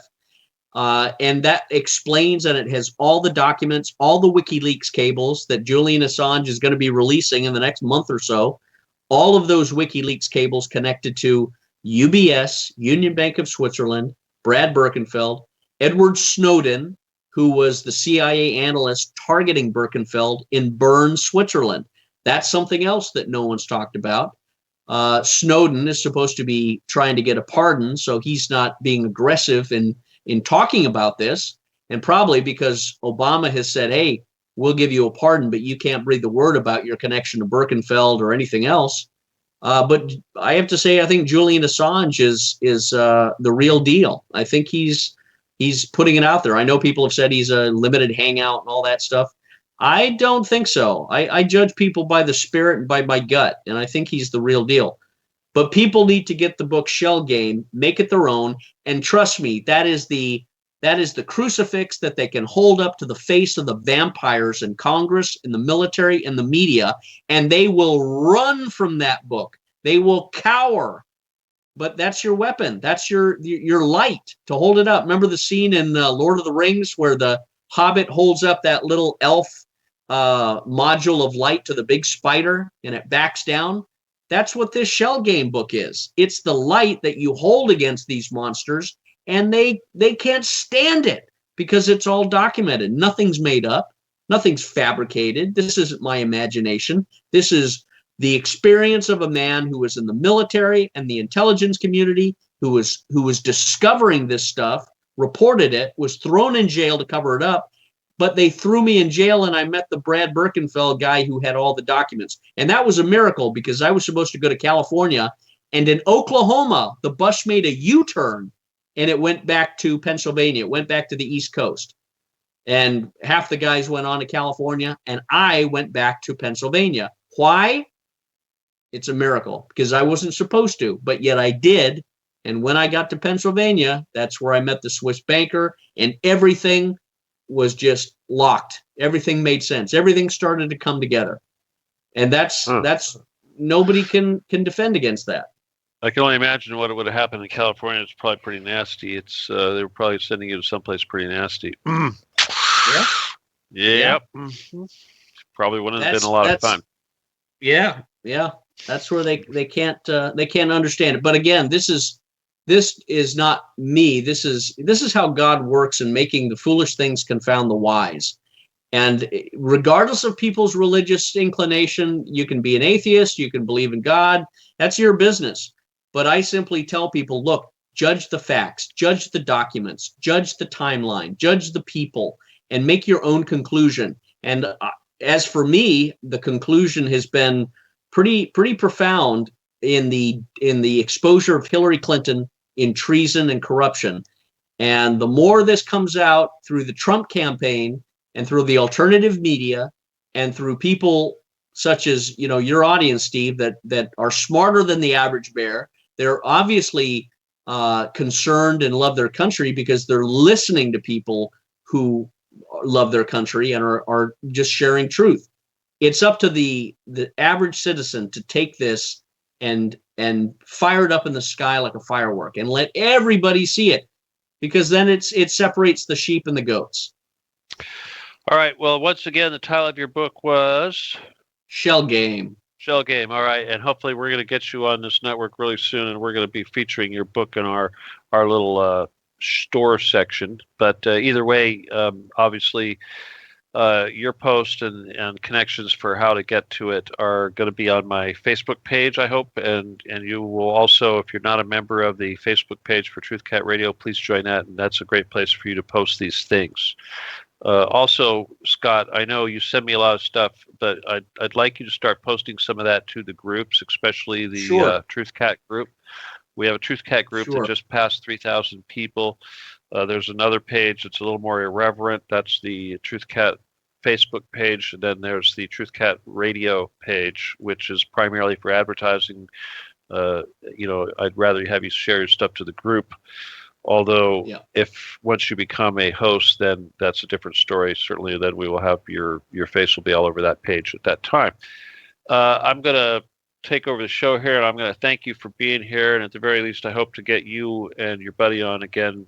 And that explains, and it has all the documents, all the WikiLeaks cables that Julian Assange is going to be releasing in the next month or so. All of those WikiLeaks cables connected to UBS, Union Bank of Switzerland, Brad Birkenfeld, Edward Snowden, who was the CIA analyst targeting Birkenfeld in Bern, Switzerland. That's something else that no one's talked about. Snowden is supposed to be trying to get a pardon, so he's not being aggressive in talking about this, and probably because Obama has said, hey, we'll give you a pardon, but you can't breathe the word about your connection to Birkenfeld or anything else. But I have to say, I think Julian Assange is the real deal. I think he's putting it out there. I know people have said he's a limited hangout and all that stuff. I don't think so. I judge people by the spirit and by my gut, and I think he's the real deal. But people need to get the book Shell Game, make it their own, and trust me, that is the That is the crucifix that they can hold up to the face of the vampires in Congress, in the military, in the media, and they will run from that book. They will cower. But that's your weapon. That's your light to hold it up. Remember the scene in Lord of the Rings where the Hobbit holds up that little elf module of light to the big spider and it backs down? That's what this shell game book is. It's the light that you hold against these monsters, and they can't stand it because it's all documented. Nothing's made up. Nothing's fabricated. This isn't my imagination. This is the experience of a man who was in the military and the intelligence community, who was discovering this stuff, reported it, was thrown in jail to cover it up, but they threw me in jail and I met the Brad Birkenfeld guy who had all the documents. And that was a miracle because I was supposed to go to California, and in Oklahoma, the bus made a U-turn and it went back to Pennsylvania. It went back to the East Coast. And half the guys went on to California and I went back to Pennsylvania. Why? It's a miracle because I wasn't supposed to, but yet I did. And when I got to Pennsylvania, that's where I met the Swiss banker, and everything was just locked. Everything made sense. Everything started to come together. And that's nobody can defend against that. I can only imagine what would have happened in California. It's probably pretty nasty. It's they were probably sending you to someplace pretty nasty. Yeah. Yep. Mm-hmm. Probably wouldn't have been a lot of fun. Yeah. That's where they can't understand it. But again, this is not me. This is how God works in making the foolish things confound the wise. And regardless of people's religious inclination, you can be an atheist, you can believe in God. That's your business. But I simply tell people, look, judge the facts, judge the documents, judge the timeline, judge the people, and make your own conclusion. And as for me, the conclusion has been pretty profound in the exposure of Hillary Clinton in treason and corruption. And the more this comes out through the Trump campaign and through the alternative media and through people such as, your audience, Steve, that are smarter than the average bear, they're obviously concerned and love their country because they're listening to people who love their country and are just sharing truth. It's up to the average citizen to take this and fire it up in the sky like a firework and let everybody see it, because then it separates the sheep and the goats. All right. Well, once again, the title of your book was Shell Game. Shell Game. All right. And hopefully we're going to get you on this network really soon, and we're going to be featuring your book in our little store section. But either way, obviously, your post and connections for how to get to it are going to be on my Facebook page, I hope. And you will also, if you're not a member of the Facebook page for Truth Cat Radio, please join that. And that's a great place for you to post these things. Also, Scott, I know you send me a lot of stuff, but I'd like you to start posting some of that to the groups, especially the Truth Cat group. We have a Truth Cat group that just passed 3,000 people. There's another page that's a little more irreverent. That's the Truth Cat Facebook page. And then there's the Truth Cat Radio page, which is primarily for advertising. I'd rather have you share your stuff to the group. Although, if once you become a host, then that's a different story. Certainly, then we will have your face will be all over that page at that time. I'm going to take over the show here, and I'm going to thank you for being here. And at the very least, I hope to get you and your buddy on again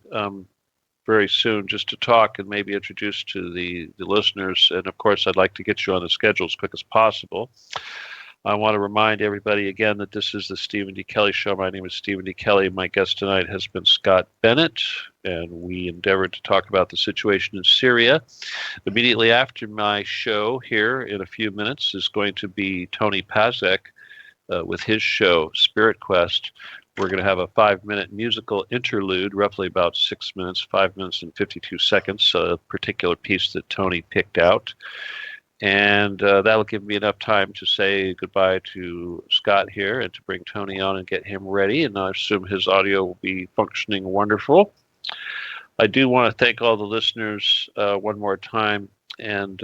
very soon, just to talk and maybe introduce to the listeners. And of course, I'd like to get you on the schedule as quick as possible. I want to remind everybody again that this is the Stephen D. Kelly Show. My name is Stephen D. Kelly. My guest tonight has been Scott Bennett, and we endeavored to talk about the situation in Syria. Immediately after my show here in a few minutes is going to be Tony Pazek with his show, Spirit Quest. We're going to have a 5-minute musical interlude, roughly about 6 minutes, 5 minutes and 52 seconds, a particular piece that Tony picked out. And that'll give me enough time to say goodbye to Scott here and to bring Tony on and get him ready. And I assume his audio will be functioning wonderful. I do want to thank all the listeners one more time and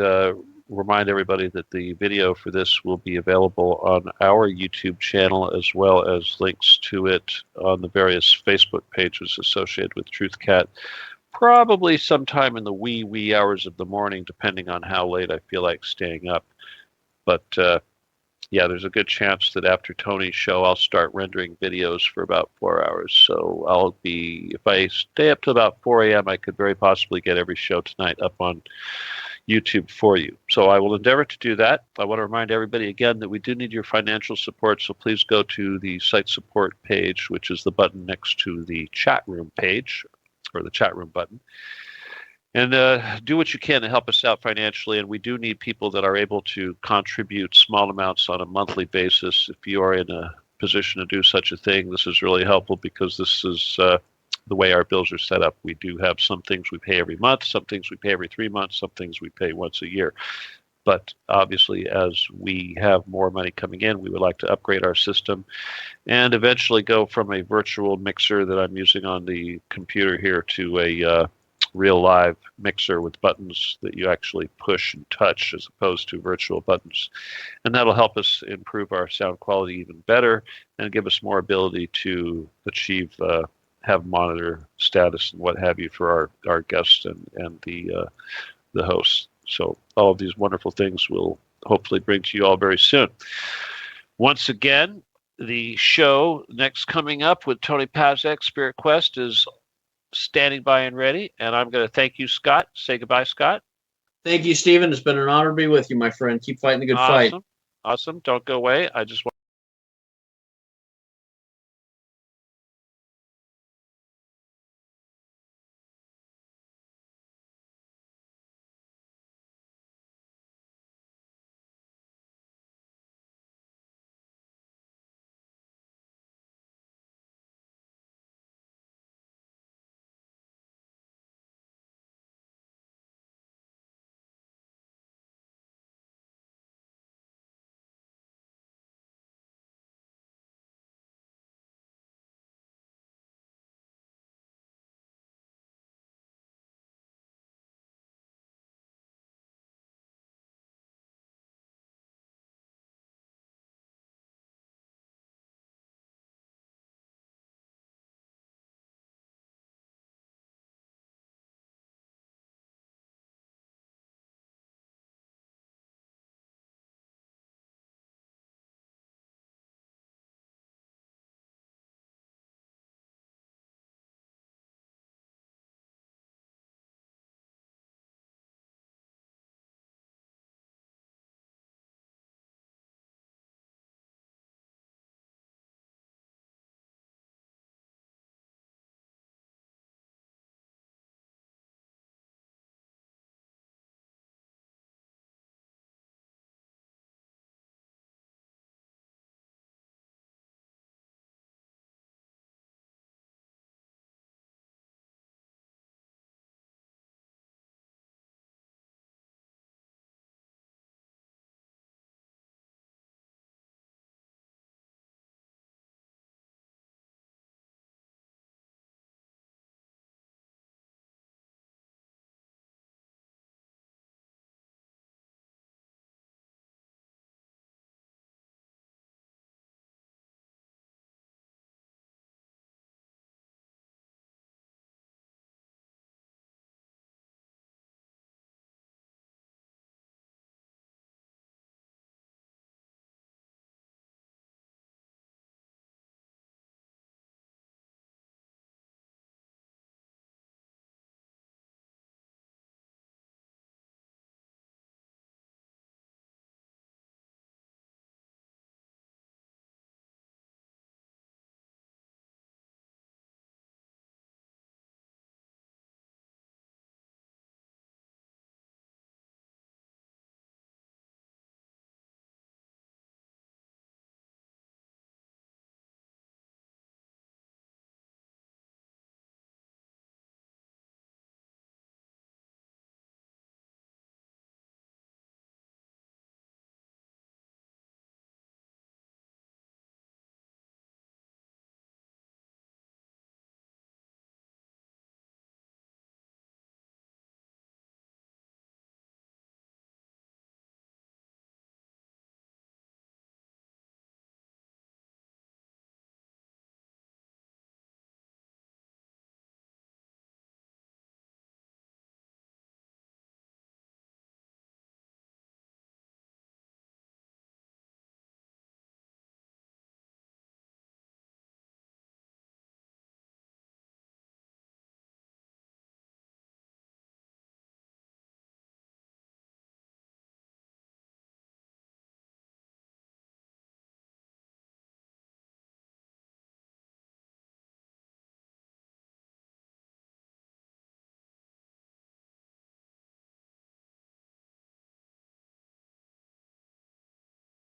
remind everybody that the video for this will be available on our YouTube channel, as well as links to it on the various Facebook pages associated with Truth Cat. probably sometime in the wee hours of the morning, depending on how late I feel like staying up. But yeah, there's a good chance that after Tony's show, I'll start rendering videos for about 4 hours. So if I stay up to about 4 a.m., I could very possibly get every show tonight up on YouTube for you. So I will endeavor to do that. I want to remind everybody again that we do need your financial support. So please go to the site support page, which is the button next to the chat room page, or the chat room button. And do what you can to help us out financially. And we do need people that are able to contribute small amounts on a monthly basis. If you are in a position to do such a thing, this is really helpful because this is the way our bills are set up. We do have some things we pay every month, some things we pay every 3 months, some things we pay once a year. But obviously, as we have more money coming in, we would like to upgrade our system and eventually go from a virtual mixer that I'm using on the computer here to a real live mixer with buttons that you actually push and touch as opposed to virtual buttons. And that'll help us improve our sound quality even better and give us more ability to achieve have monitor status and what have you for our guests and the hosts. So all of these wonderful things we'll hopefully bring to you all very soon. Once again, the show next coming up with Tony Pazek, Spirit Quest, is standing by and ready. And I'm going to thank you, Scott. Say goodbye, Scott. Thank you, Stephen. It's been an honor to be with you, my friend. Keep fighting the good fight. Awesome. Don't go away. I just want